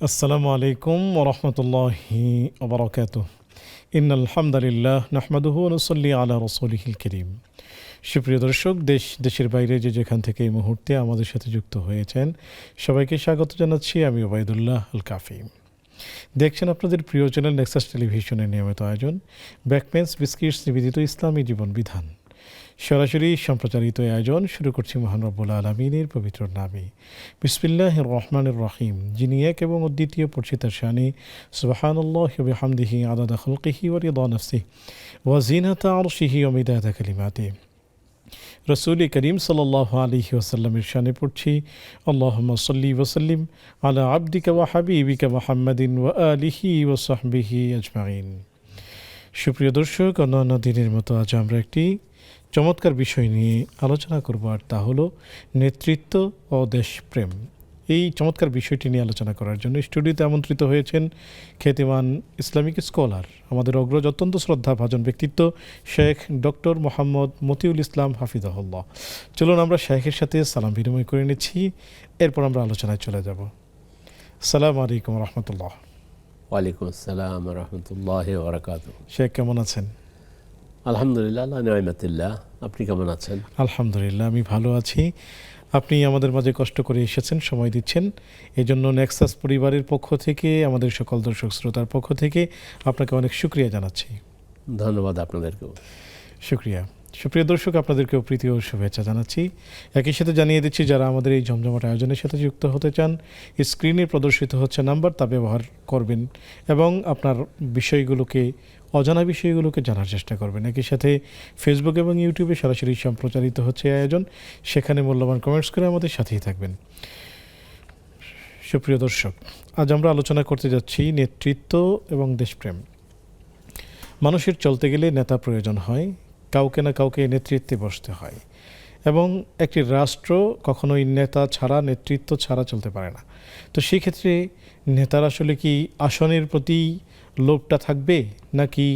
আসসালামু আলাইকুম ওয়া রাহমাতুল্লাহি ওয়া বারাকাতুহু। ইন্নাল হামদালিল্লাহ নাহমাদুহু ওয়া নুসাল্লি আলা রাসূলিহিল কারীম। সুপ্রিয় দর্শক, দেশের বাইরে যেখান থেকে এই মুহূর্তে আমাদের সাথে যুক্ত হয়েছেন, সবাইকে স্বাগত জানাচ্ছি। আমি ওবায়দুল্লাহ আল কাফি। দেখছেন আপনাদের প্রিয় চ্যানেল নেক্সাস টেলিভিশনের নিয়মিত আয়োজন ব্যাকপেন্স বিস্কিটস নিবেদিত ইসলামী জীবন বিধান। সরাসরি সম্প্রচারিত আয়োজন শুরু করছি মহান রব্বুল আলামিনের পবিত্র নামে। বিসমিল্লাহির রহমানির রহিম। যিনি এক এবং অদ্বিতীয়, পড়ছি তার শানে। সুবহানাল্লাহি ওয়া বিহামদিহি আদাদা খালকিহি ওয়া রিদা নাফসিহি ওয়া জিনাতা আরশিহি ওয়া মিদাদা কালিমাতিহি। রসূল করিম সাল্লাল্লাহু আলাইহি ওয়াসাল্লামের শানে পড়ছি আল্লাহুম্মা সাল্লি ওয়া সাল্লিম আলা আবদিকা ওয়া হাবিবিকা মুহাম্মাদিন ওয়া আলিহি ওয়া সাহবিহি আজমাইন। সুপ্রিয় দর্শক, অন্যান্য দিনের মতো আজ আমরা একটি চমৎকার বিষয় নিয়ে আলোচনা করব, আর তা হলো নেতৃত্ব ও দেশপ্রেম। এই চমৎকার বিষয়টি নিয়ে আলোচনা করার জন্য স্টুডিওতে আমন্ত্রিত হয়েছেন খ্যাতিমান ইসলামিক স্কলার, আমাদের অগ্রজ অত্যন্ত শ্রদ্ধাভাজন ব্যক্তিত্ব শেখ ডক্টর মোহাম্মদ মতিউল ইসলাম হাফিজাহুল্লাহ। চলুন আমরা শেখের সাথে সালাম বিনিময় করে নিচ্ছি, এরপর আমরা আলোচনায় চলে যাব। আসসালামু আলাইকুম রহমতুল্লাহ। ওয়ালাইকুম আসসালাম রহমতুল্লাহ বারাকাতুহু। শেখ কেমন আছেন? আলহামদুলিল্লাহ, আল্লাহ নিয়ামতিল্লাহ। আপনি কেমন আছেন? আলহামদুলিল্লাহ, আমি ভালো আছি। আপনি আমাদের মাঝে কষ্ট করে এসেছেন, সময় দিচ্ছেন, এই জন্য নেক্সাস পরিবারের পক্ষ থেকে, আমাদের সকল দর্শক শ্রোতার পক্ষ থেকে আপনাকে অনেক শুকরিয়া জানাচ্ছি। ধন্যবাদ আপনাদেরকেও। শুকরিয়া। সুপ্রিয় দর্শক, আপনাদেরকেও প্রীতি ও শুভেচ্ছা জানাচ্ছি। একই সাথে জানিয়ে দিচ্ছি, যারা আমাদের এই জমজমাট আয়োজনের সাথে যুক্ত হতে চান, স্ক্রিনে প্রদর্শিত হচ্ছে নাম্বার, তা ব্যবহার করবেন এবং আপনার বিষয়গুলোকে, অজানা বিষয়গুলোকে জানার চেষ্টা করবেন। একই সাথে ফেসবুক এবং ইউটিউবে সরাসরি সম্প্রচারিত হচ্ছে আয়োজন, সেখানে মূল্যবান কমেন্টস করে আমাদের সাথেই থাকবেন। সুপ্রিয় দর্শক, আজ আমরা আলোচনা করতে যাচ্ছি নেতৃত্ব এবং দেশপ্রেম। মানুষের চলতে গেলে নেতা প্রয়োজন হয়, কাউকে না কাউকে নেতৃত্বে বসতে হয়, এবং একটি রাষ্ট্র কখনোই নেতা ছাড়া, নেতৃত্ব ছাড়া চলতে পারে না। তো সেই ক্ষেত্রে নেতার আসলে কি আসনের প্রতি লোভটা থাকবে, নাকি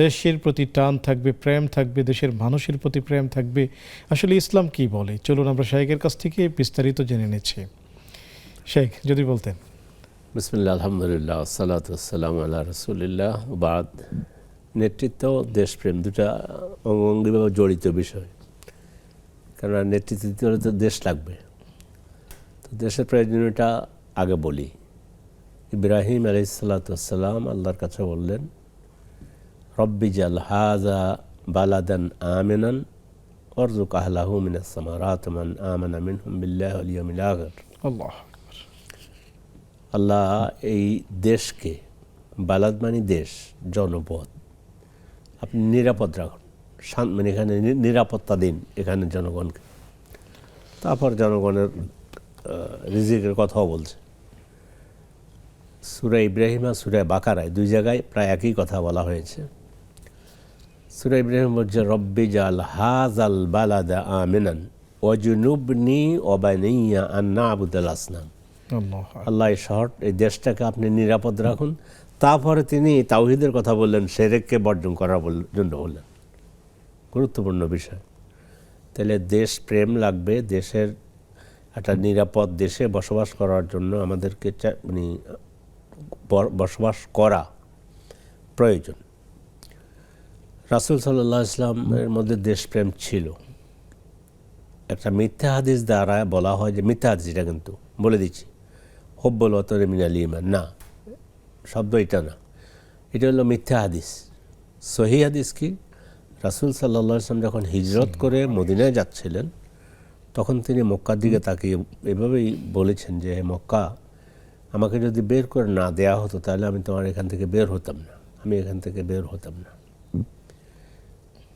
দেশের প্রতি টান থাকবে, প্রেম থাকবে, দেশের মানুষের প্রতি প্রেম থাকবে? আসলে ইসলাম কি বলে, চলুন আমরা শেখের কাছ থেকে বিস্তারিত জেনে নিচ্ছি। শেখ, যদি বলতেন। বিসমিল্লাহ, আলহামদুলিল্লাহ, আসসালাতু ওয়াসসালামু আলা রাসূলিল্লাহ। বাদ, নেতৃত্ব দেশপ্রেম দুটা অঙ্গাঙ্গিভাবে জড়িত বিষয়। কেননা নেতৃত্ব দিতে হলে তো দেশ লাগবে। তো দেশের প্রয়োজনীয়তা আগে বলি। ইব্রাহিম আলাইহিসসালাতু ওয়াসসালাম আল্লাহর কাছে বললেন, রব্বি জাল হাযা বালাদান আমিনান ওয়ারযুক আহলাহু মিনাস সামারাতি মান আমানা মিনহুম বিল্লাহি ওয়াল ইয়াউমিল আখির। আল্লাহ আল্লাহ এই দেশকে, বালাদ মানে দেশ, জনপদ, আপনি নিরাপদ রাখুন, মানে এখানে নিরাপত্তা দিন এখানে জনগণকে। তারপর জনগণের রিজিকের কথাও বলছে। সূরা ইব্রাহিম আর সূরা বাকারায় দুই জায়গায় প্রায় একই কথা বলা হয়েছে। সূরা ইব্রাহিম বলছে, রব্বি জাল হাযাল বালাদা আমিনান ওয়াজনুবনি ওয়া বানিয়া আন না'বুদাল আসনাম। আল্লাহ এই শহর, এই দেশটাকে আপনি নিরাপদ রাখুন। তারপরে তিনি তাওহীদের কথা বললেন, শিরককে বর্জন করার জন্য বললেন। গুরুত্বপূর্ণ বিষয়। তাহলে দেশ প্রেম লাগবে, দেশের একটা নিরাপদ দেশে বসবাস করার জন্য আমাদেরকে মানে বসবাস করা প্রয়োজন। রাসূল সাল্লাল্লাহু আলাইহি ওয়াসাল্লামের মধ্যে দেশপ্রেম ছিল। একটা মিথ্যা হাদিস দ্বারা বলা হয় যে, মিথ্যা হাদিস, এটা কিন্তু বলে দিচ্ছি, হুব্বুল ওয়াতানি মিনাল ঈমান, না, শব্দ এটা না, এটা হলো মিথ্যা হাদিস। সহিহ হাদিস কি? রাসূল সাল্লাল্লাহু আলাইহি ওয়াসাল্লাম যখন হিজরত করে মদিনায় যাচ্ছিলেন, তখন তিনি মক্কার দিকে তাকিয়ে এভাবেই বলেছেন যে, মক্কা, আমাকে যদি বের করে না দেয়া হতো তাহলে আমি তোমার এখান থেকে বের হতাম না, আমি এখান থেকে বের হতাম না।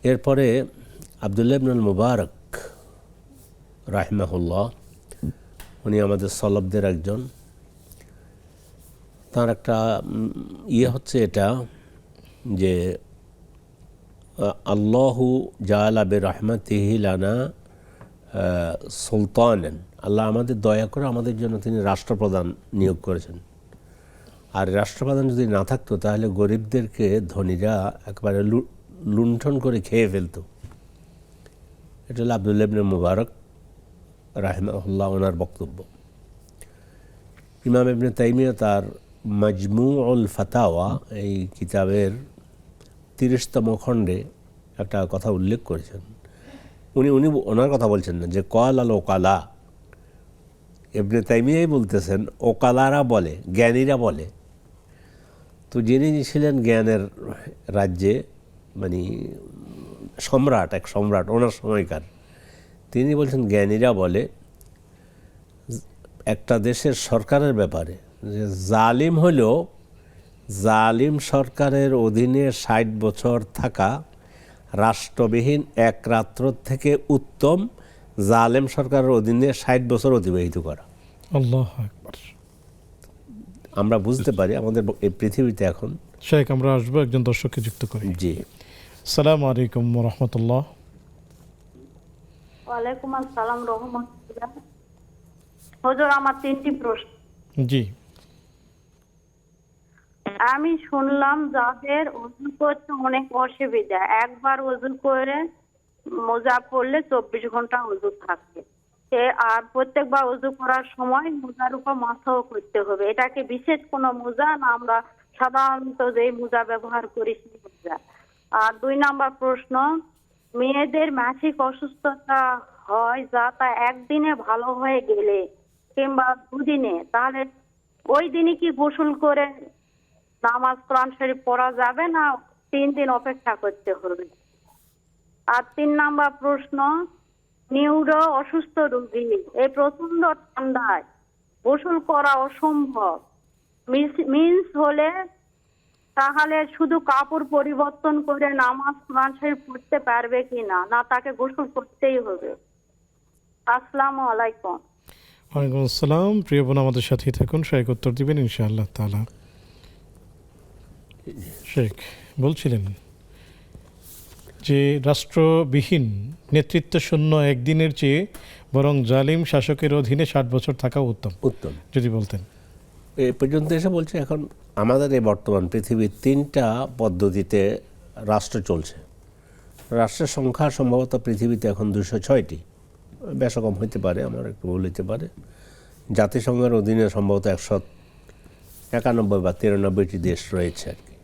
এরপরে আব্দুল্লাহ ইবনুল মুবারক রাহিমাহুল্লাহ, উনি আমাদের সলবদের একজন, তার একটা হচ্ছে এটা যে, আল্লাহু জাআলা বিরহমাতিহি লানা সুলতানান, আল্লাহ আমাদের দয়া করে আমাদের জন্য তিনি রাষ্ট্রপ্রধান নিয়োগ করেছেন। আর রাষ্ট্রপ্রধান যদি না থাকতো তাহলে গরিবদেরকে ধনীরা একবারে লুণ্ঠন করে খেয়ে ফেলতো। এটা হলো আব্দুল্লাহ ইবনে মুবারক রাহিমাহুল্লাহ ওনার বক্তব্য। ইমাম ইবনে তাইমিয়া তার মাজমুউল ফাতাওয়া এই কিতাবের 30তম খণ্ডে একটা কথা উল্লেখ করেছেন। উনি ওনার কথা বলছেন না, যে কল আল ওকালা, ইবনে তাইমিয়াই বলতেছেন ওকালারা বলে, জ্ঞানীরা বলে। তো যিনি ছিলেন জ্ঞানের রাজ্যে, মানে সম্রাট, এক সম্রাট ওনার সময়কার, তিনি বলছেন জ্ঞানীরা বলে একটা দেশের সরকারের ব্যাপারে যে জালিম হলেও জালিম সরকারের অধীনে 60 বছর থাকা রাষ্ট্রবিহীন এক রাত্র থেকে উত্তম জালেম সরকারের অধীনে 60 বছর অতিবাহিত করা। আল্লাহু আকবার। আমরা বুঝতে পারি আমাদের এই পৃথিবীতে এখন। শেখ, আমরা আসবো একজন দর্শককে যুক্ত করি। জি, আসসালামু আলাইকুম ওয়া রাহমাতুল্লাহ। ওয়ালাইকুম আসসালাম রহমতুল্লাহ। হুজুর, আমার 3টি প্রশ্ন। জি, আমি শুনলাম যাদের ওযু করতে অনেক অসুবিধা, একবার ওযু করে মোজা পরলে 24 ঘন্টা ওযু থাকে, আর প্রত্যেকবার ওযু করার সময় মোজার উপর মাথাও করতে হবে। এটা কি বিশেষ কোনো মোজা, না আমরা সাধারণত যে মোজা ব্যবহার করি সেই মোজা? আর 2 নাম্বার প্রশ্ন, মেয়েদের মাসিক অসুস্থতা হয় যা তা একদিনে ভালো হয়ে গেলে কিংবা 2 দিনে, তাহলে ওই দিনই কি গোসল করে নামাজ কোরআন শরীফ পড়া যাবে, না 3 দিন অপেক্ষা করতে হবে? আর 3 নাম্বার প্রশ্ন, নিউরো অসুস্থ রোগী এই প্রচন্ড ঠান্ডায় গোসল করা অসম্ভব, মিন্স হলে তাহলে শুধু কাপড় পরিবর্তন করে নামাজ কোরআন শরীফ পড়তে পারবে কিনা, না তাকে গোসল করতেই হবে? আসসালামু আলাইকুম। ওয়ালাইকুম আসসালাম। প্রিয় বোন, আমাদের সাথেই থাকুন, শেখ উত্তর দিবেন ইনশাআল্লাহ তাআলা। শেখ বলছিলেন যে রাষ্ট্রবিহীন নেতৃত্ব শূন্য একদিনের চেয়ে বরং জালিম শাসকের অধীনে 60 বছর থাকা উত্তম। যদি বলতেন। এ পর্যন্ত এসে বলছে এখন আমাদের এই বর্তমান পৃথিবীর 3টা পদ্ধতিতে রাষ্ট্র চলছে। রাষ্ট্রের সংখ্যা সম্ভবত পৃথিবীতে এখন 206টি, বেশ কম হইতে পারে, আমার একটু ভুল হইতে পারে। জাতিসংঘের অধীনে সম্ভবত 191 বা 93টি দেশ রয়েছে আর কি।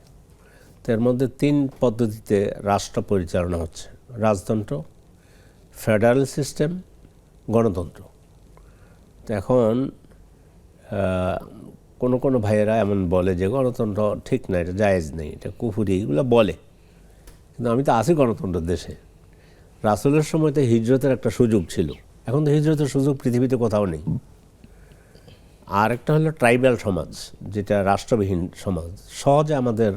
তো এর মধ্যে 3 পদ্ধতিতে রাষ্ট্র পরিচালনা হচ্ছে: রাজতন্ত্র, ফেডারেল সিস্টেম, গণতন্ত্র। তো এখন কোনো ভাইয়েরা এমন বলে যে গণতন্ত্র ঠিক না, এটা জায়েজ নেই, এটা কুফরি, এগুলো বলে। কিন্তু আমি তো আছি গণতন্ত্রের দেশে। রাসূলের সময় তো হিজরতের একটা সুযোগ ছিল, এখন তো হিজরতের সুযোগ পৃথিবীতে কোথাও নেই। আর একটা হলো ট্রাইবাল সমাজ, যেটা রাষ্ট্রবিহীন সমাজ। সহজে আমাদের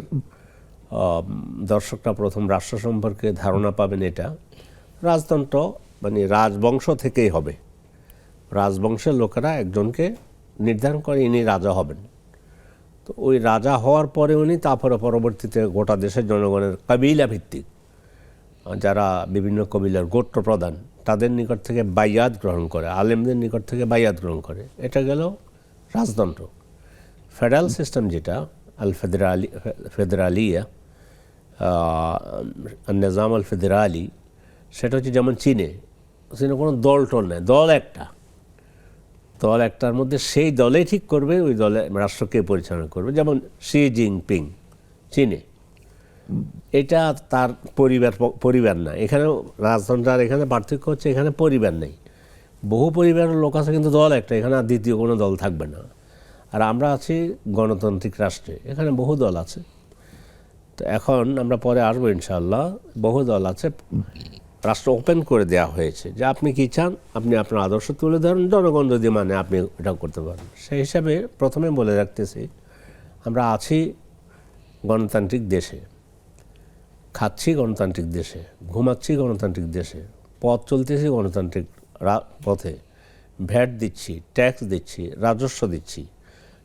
দর্শকরা প্রথম রাষ্ট্র সম্পর্কে ধারণা পাবেন। এটা রাজতন্ত্র, মানে রাজবংশ থেকেই হবে। রাজবংশের লোকেরা একজনকে নির্ধারণ করে ইনি রাজা হবেন। তো ওই রাজা হওয়ার পরে উনি তারপরে পরবর্তীতে গোটা দেশের জনগণের কবিলা ভিত্তিক, যারা বিভিন্ন কবিলার গোত্র প্রধান, তাদের নিকট থেকে বাইয়াত গ্রহণ করে, আলেমদের নিকট থেকে বাইয়াত গ্রহণ করে। এটা গেল রাজতন্ত্র। ফেডারেল সিস্টেম, যেটা আল ফেডরালিয়া, নিজাম আল ফেডরালি, সেটা হচ্ছে যেমন চীনে কোনো দল টল নেই, দল একটার মধ্যে সেই দলেই ঠিক করবে ওই দলে রাষ্ট্রকে পরিচালনা করবে। যেমন শি জিনপিং চীনে, এটা তার পরিবার না। এখানে রাজতন্ত্র, এখানে পার্থক্য হচ্ছে এখানে পরিবার নেই, বহু পরিবারের লোক আছে, কিন্তু দল একটা। এখানে আর দ্বিতীয় কোনো দল থাকবে না। আর আমরা আছি গণতান্ত্রিক রাষ্ট্রে, এখানে বহু দল আছে। তো এখন আমরা পরে আসবো ইনশাআল্লাহ। বহু দল আছে, রাষ্ট্র ওপেন করে দেওয়া হয়েছে যে আপনি কি চান, আপনি আপনার আদর্শ তুলে ধরেন, জনগণ যদি মানে আপনি এটা করতে পারেন। সেই হিসাবে প্রথমে বলে রাখতেছি, আমরা আছি গণতান্ত্রিক দেশে, খাচ্ছি গণতান্ত্রিক দেশে, ঘুমাচ্ছি গণতান্ত্রিক দেশে, পথ চলতেছি গণতান্ত্রিক পথে, ভ্যাট দিচ্ছি, ট্যাক্স দিচ্ছি, রাজস্ব দিচ্ছি,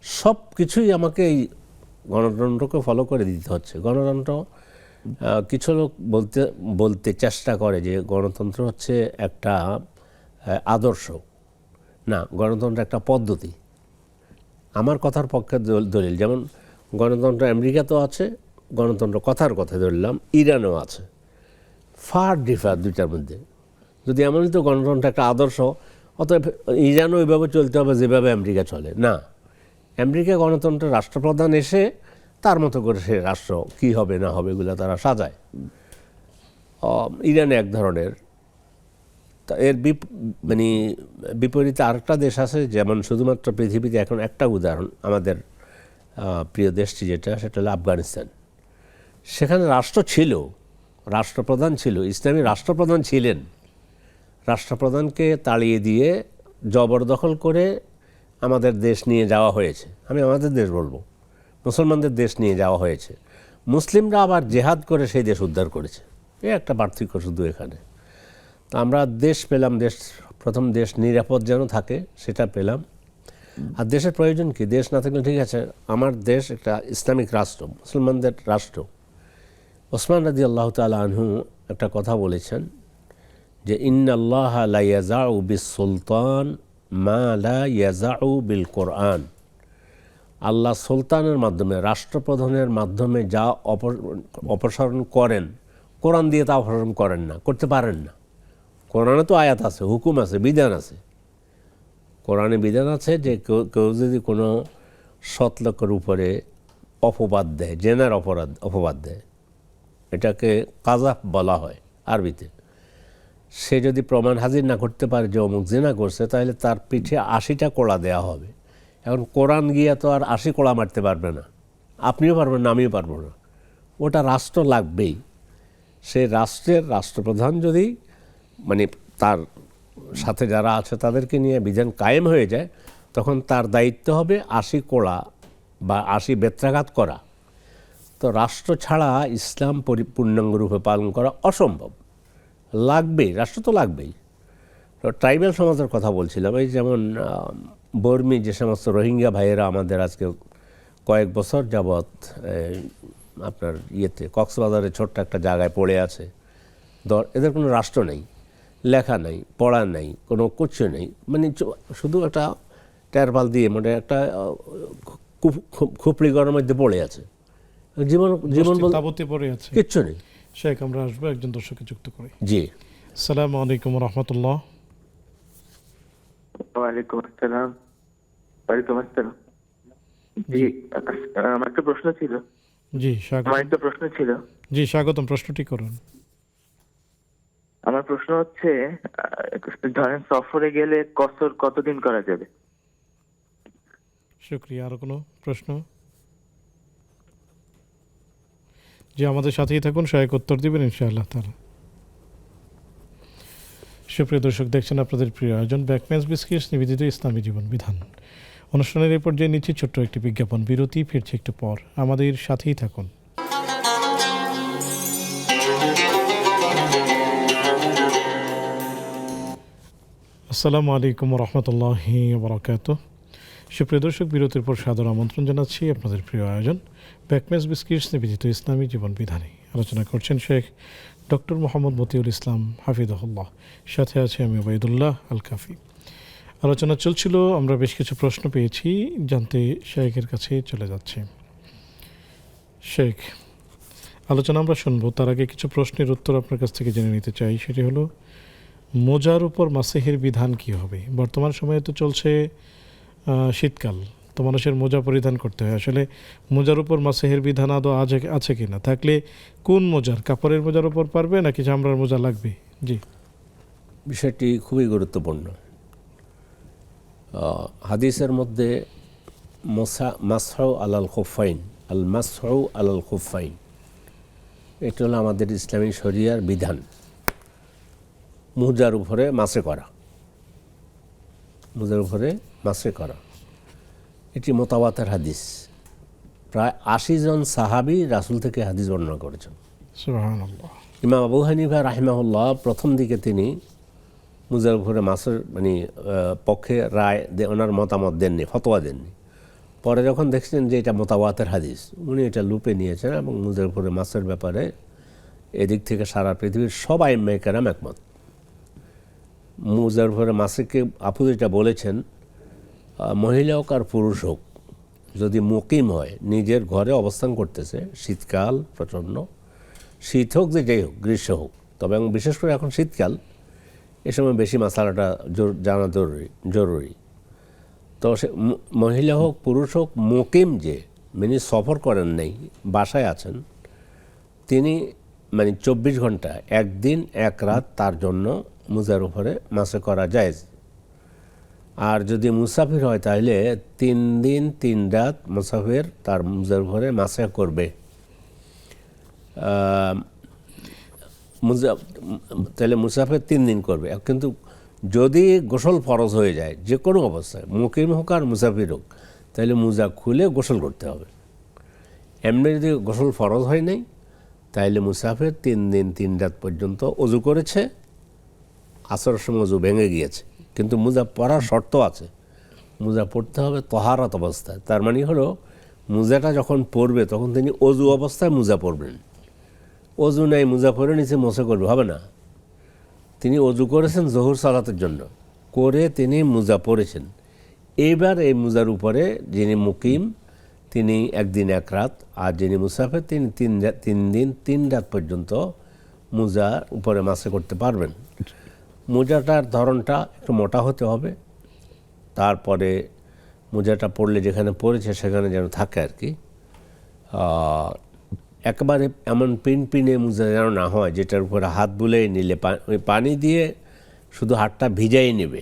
সব কিছুই আমাকে এই গণতন্ত্রকে ফলো করে দিতে হচ্ছে। গণতন্ত্র, কিছু লোক বলতে চেষ্টা করে যে গণতন্ত্র হচ্ছে একটা আদর্শ। না, গণতন্ত্র একটা পদ্ধতি। আমার কথার পক্ষে দলিল, যেমন গণতন্ত্র আমেরিকাতেও আছে, গণতন্ত্র কথার কথা ধরলাম ইরানেও আছে। ফার ডিফার দুইটার মধ্যে। যদি এমনই তো গণতন্ত্র একটা আদর্শ, অতএব ইরানও ওইভাবে চলতে হবে যেভাবে আমেরিকা চলে, না, আমেরিকা গণতন্ত্রের রাষ্ট্রপ্রধান এসে তার মতো করে সে রাষ্ট্র কী হবে না হবে এগুলো তারা সাজায়। ইরানে এক ধরনের। এর মানে বিপরীতে আরেকটা দেশ আছে, যেমন শুধুমাত্র পৃথিবীতে এখন একটা উদাহরণ, আমাদের প্রিয় দেশটি যেটা, সেটা হলো আফগানিস্তান। সেখানে রাষ্ট্র ছিল, রাষ্ট্রপ্রধান ছিল, ইসলামী রাষ্ট্রপ্রধান ছিলেন। রাষ্ট্রপ্রধানকে তাড়িয়ে দিয়ে জবরদখল করে আমাদের দেশ নিয়ে যাওয়া হয়েছে। আমি আমাদের দেশ বলবো, মুসলমানদের দেশ নিয়ে যাওয়া হয়েছে। মুসলিমরা আবার জেহাদ করে সেই দেশ উদ্ধার করেছে। এই একটা পার্থক্য শুধু এখানে। তো আমরা দেশ পেলাম, প্রথম দেশ নিরাপদ যেন থাকে সেটা পেলাম। আর দেশের প্রয়োজন কি? দেশ না থাকলে ঠিক আছে, আমার দেশ একটা ইসলামিক রাষ্ট্র, মুসলমানদের রাষ্ট্র। ওসমান রাদিয়াল্লাহু তাআলা আনহু একটা কথা বলেছেন যে ইন্নাল্লাহা লা ইয়াজাউ বিস সুলতান মা লা ইয়াজাউ বিল কোরআন। আল্লাহ সুলতানের মাধ্যমে, রাষ্ট্রপ্রধানের মাধ্যমে যা অপসারণ করেন, কোরআন দিয়ে তা অপসারণ করেন না, করতে পারেন না। কোরআনে তো আয়াত আছে, হুকুম আছে, বিধান আছে। কোরআনে বিধান আছে যে কেউ যদি কোনো সৎ লোকের উপরে অপবাদ দেয়, জেনার অপবাদ দেয়, এটাকে কাযাফ বলা হয় আরবিতে। সে যদি প্রমাণ হাজির না করতে পারে যে অমুক জেনা করছে, তাহলে তার পিঠে 80টা কোড়া দেওয়া হবে। এখন কোরআন গিয়া তো আর 80 কোড়া মারতে পারবে না, আপনিও পারবেন না, আমিও পারবো না। ওটা রাষ্ট্র লাগবেই। সেই রাষ্ট্রের রাষ্ট্রপ্রধান যদি মানে তার সাথে যারা আছে তাদেরকে নিয়ে বিধান কায়েম হয়ে যায়, তখন তার দায়িত্ব হবে 80 কোড়া বা 80 বেত্রাঘাত করা। তো রাষ্ট্র ছাড়া ইসলাম পূর্ণাঙ্গ রূপে পালন করা অসম্ভব। লাগবেই, রাষ্ট্র তো লাগবেই। তো ট্রাইবাল সমাজের কথা বলছিলাম, এই যেমন বর্মী যে সমস্ত রোহিঙ্গা ভাইয়েরা আমাদের আজকে কয়েক বছর যাবৎ আপনার কক্সবাজারে ছোট্ট একটা জায়গায় পড়ে আছে, এদের কোনো রাষ্ট্র নেই, লেখা নেই, পড়া নেই, কোনো কিছু নেই, মানে শুধু একটা ট্যারপাল দিয়ে মানে একটা খুপড়ি ঘরের মধ্যে পড়ে আছে, জীবন তাবতে পড়ে আছে, কিচ্ছু নেই। শেখ, আমরা আসবো একজন দর্শককে যুক্ত করি। জি, আসসালামু আলাইকুম রাহমাতুল্লাহ। ওয়ালাইকুম আসসালাম। ওয়ালাইকুম আসসালাম। জি, আমার একটা প্রশ্ন ছিল। জি স্বাগত। স্বাগতম, প্রশ্নটি করুন। আমার প্রশ্ন হচ্ছে, ধরেন সফরে গেলে কসর কতদিন করা যাবে? শুকরিয়া। আরো কোনো প্রশ্ন? যে আমাদের সাথেই থাকুন, সহায়ক উত্তর দিবেন ইনশাআল্লাহ তাআলা। সুপ্রিয় দর্শক, দেখছেন আপনাদের প্রিয় আয়োজন ব্যাকম্যাচ বিস্কিটস নিবেদিত ইসলামী জীবন বিধান। অনুষ্ঠানের এই পর্যায়ে নিচ্ছি ছোট্ট একটি বিজ্ঞাপন বিরতি, ফিরছে একটু পর, আমাদের সাথেই থাকুন। আসসালামু আলাইকুম রহমতুল্লাহি বারাকাতুহু। সুপ্রিয় দর্শক, বিরতির পর সাদর আমন্ত্রণ জানাচ্ছি আপনাদের প্রিয় আয়োজন ব্যাকম্যাচ বিস্কিটস নিবেদিত ইসলামী জীবন বিধানে। আলোচনা করছেন শেখ ডক্টর মোহাম্মদ মতিউল ইসলাম হাফিজাহুল্লাহ, সাথে আছে আমি ওবায়দুল্লাহ আল কাফি। আলোচনা চলছিল, আমরা বেশ কিছু প্রশ্ন পেয়েছি, জানতে শেখের কাছে চলে যাচ্ছে। শেখ, আলোচনা আমরা শুনবো, তার আগে কিছু প্রশ্নের উত্তর আপনার কাছ থেকে জেনে নিতে চাই। সেটি হলো, মোজার উপর মাসেহের বিধান কি হবে? বর্তমান সময়ে তো চলছে শীতকাল, তো মানুষের মোজা পরিধান করতে হয়। আসলে মোজার উপর মাসেহের বিধান আদৌ আছে কি না? থাকলে কোন মোজার, কাপড়ের মোজার উপর পারবে নাকি চামড়ার মোজা লাগবে? জি, বিষয়টি খুবই গুরুত্বপূর্ণ। হাদিসের মধ্যে মাসহু আলাল খুফাইন, আল মাসহু আলাল খুফাইন, এটা হলো আমাদের ইসলামী শরিয়ার বিধান। মোজার উপরে মাসে করা, মোজার উপরে মাসে করা, এটি মোতাবাতের হাদিস। প্রায় 80 জন সাহাবী রাসূল থেকে হাদিস বর্ণনা করেছেন। সুবহানাল্লাহ। ইমাম আবু হানিফা রাহিমাহুল্লাহ প্রথম দিকে তিনি মোজার উপরে মাসের পক্ষে রায় ওনার মতামত দেননি, ফতোয়া দেননি। পরে যখন দেখছেন যে এটা মোতাবাতের হাদিস, উনি এটা লুপে নিয়েছেন এবং মোজার উপরে মাসের ব্যাপারে এদিক থেকে সারা পৃথিবীর সবাই মেকেরাম একমত। মোজার উপরে মাসিকে আপু যেটা বলেছেন, মহিলা হোক আর পুরুষ হোক, যদি মুকিম হয়, নিজের ঘরে অবস্থান করতেছে, শীতকাল প্রচণ্ড, শীত হোক যে যাই হোক, গ্রীষ্ম হোক, তবে এবং বিশেষ করে এখন শীতকাল, এ সময় বেশি মশালাটা জানা জরুরি। তো সে মহিলা হোক পুরুষ হোক মুকিম যে মানে সফর করেন নাই বাসায় আছেন তিনি মানে 24 ঘন্টা একদিন এক রাত তার জন্য মুজার উপরে মাসে করা যায়। আর যদি মুসাফির হয় তাহলে 3 দিন 3 রাত মুসাফির তার মুজার উপরে মাসে করবে। তাহলে মুসাফির 3 দিন করবে। কিন্তু যদি গোসল ফরজ হয়ে যায় যে কোনো অবস্থায় মুকিম হোক আর মুসাফির হোক তাহলে মুজা খুলে গোসল করতে হবে। এমনি যদি গোসল ফরজ হয় নাই তাইলে মুসাফির 3 দিন 3 রাত পর্যন্ত অজু করেছে, আসরের সময় অজু ভেঙে গিয়েছে, কিন্তু মুজা পরার শর্ত আছে। মুজা পড়তে হবে তহারাত অবস্থায়। তার মানে হলো মুজাটা যখন পরবে তখন তিনি অজু অবস্থায় মুজা পরবেন। অজু নাই মুজা পরে নিচে মশে করবে, হবে না। তিনি অজু করেছেন জহুর সালাতের জন্য, করে তিনি মুজা পরেছেন। এইবার এই মুজার উপরে যিনি মুকিম তিনি একদিন এক রাত, আর যিনি মুসাফির তিনি 3 দিন 3 রাত পর্যন্ত মুজার উপরে মাসে করতে পারবেন। মোজাটার ধরনটা একটু মোটা হতে হবে, তারপরে মোজাটা পরলে যেখানে পড়েছে সেখানে যেন থাকে আর কি। একেবারে এমন পিনে মোজা যেন না হয় যেটার উপরে হাত বুলিয়ে নিলে ওই পানি দিয়ে শুধু হাতটা ভিজাই নেবে,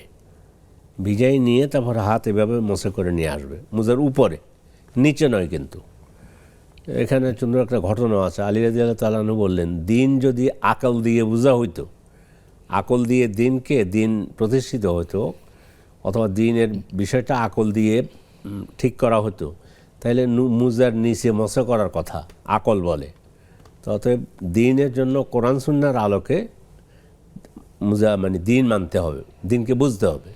ভিজাই নিয়ে তারপরে হাত এভাবে মশে করে নিয়ে আসবে মোজার উপরে, নিচে নয়। কিন্তু এখানে সুন্দর একটা ঘটনা আছে। আলী রাদিয়াল্লাহু তাআলা আনহু বললেন, দিন যদি আকল দিয়ে বোঝা হইতো, আকল দিয়ে দিন প্রতিষ্ঠিত হতো, অথবা দিনের বিষয়টা আকল দিয়ে ঠিক করা হতো, তাহলে মুজার নিচে মশা করার কথা আকল বলে। তো অতএব দিনের জন্য কোরআন সুন্নাহর আলোকে মুজা মানে দিন মানতে হবে, দিনকে বুঝতে হবে।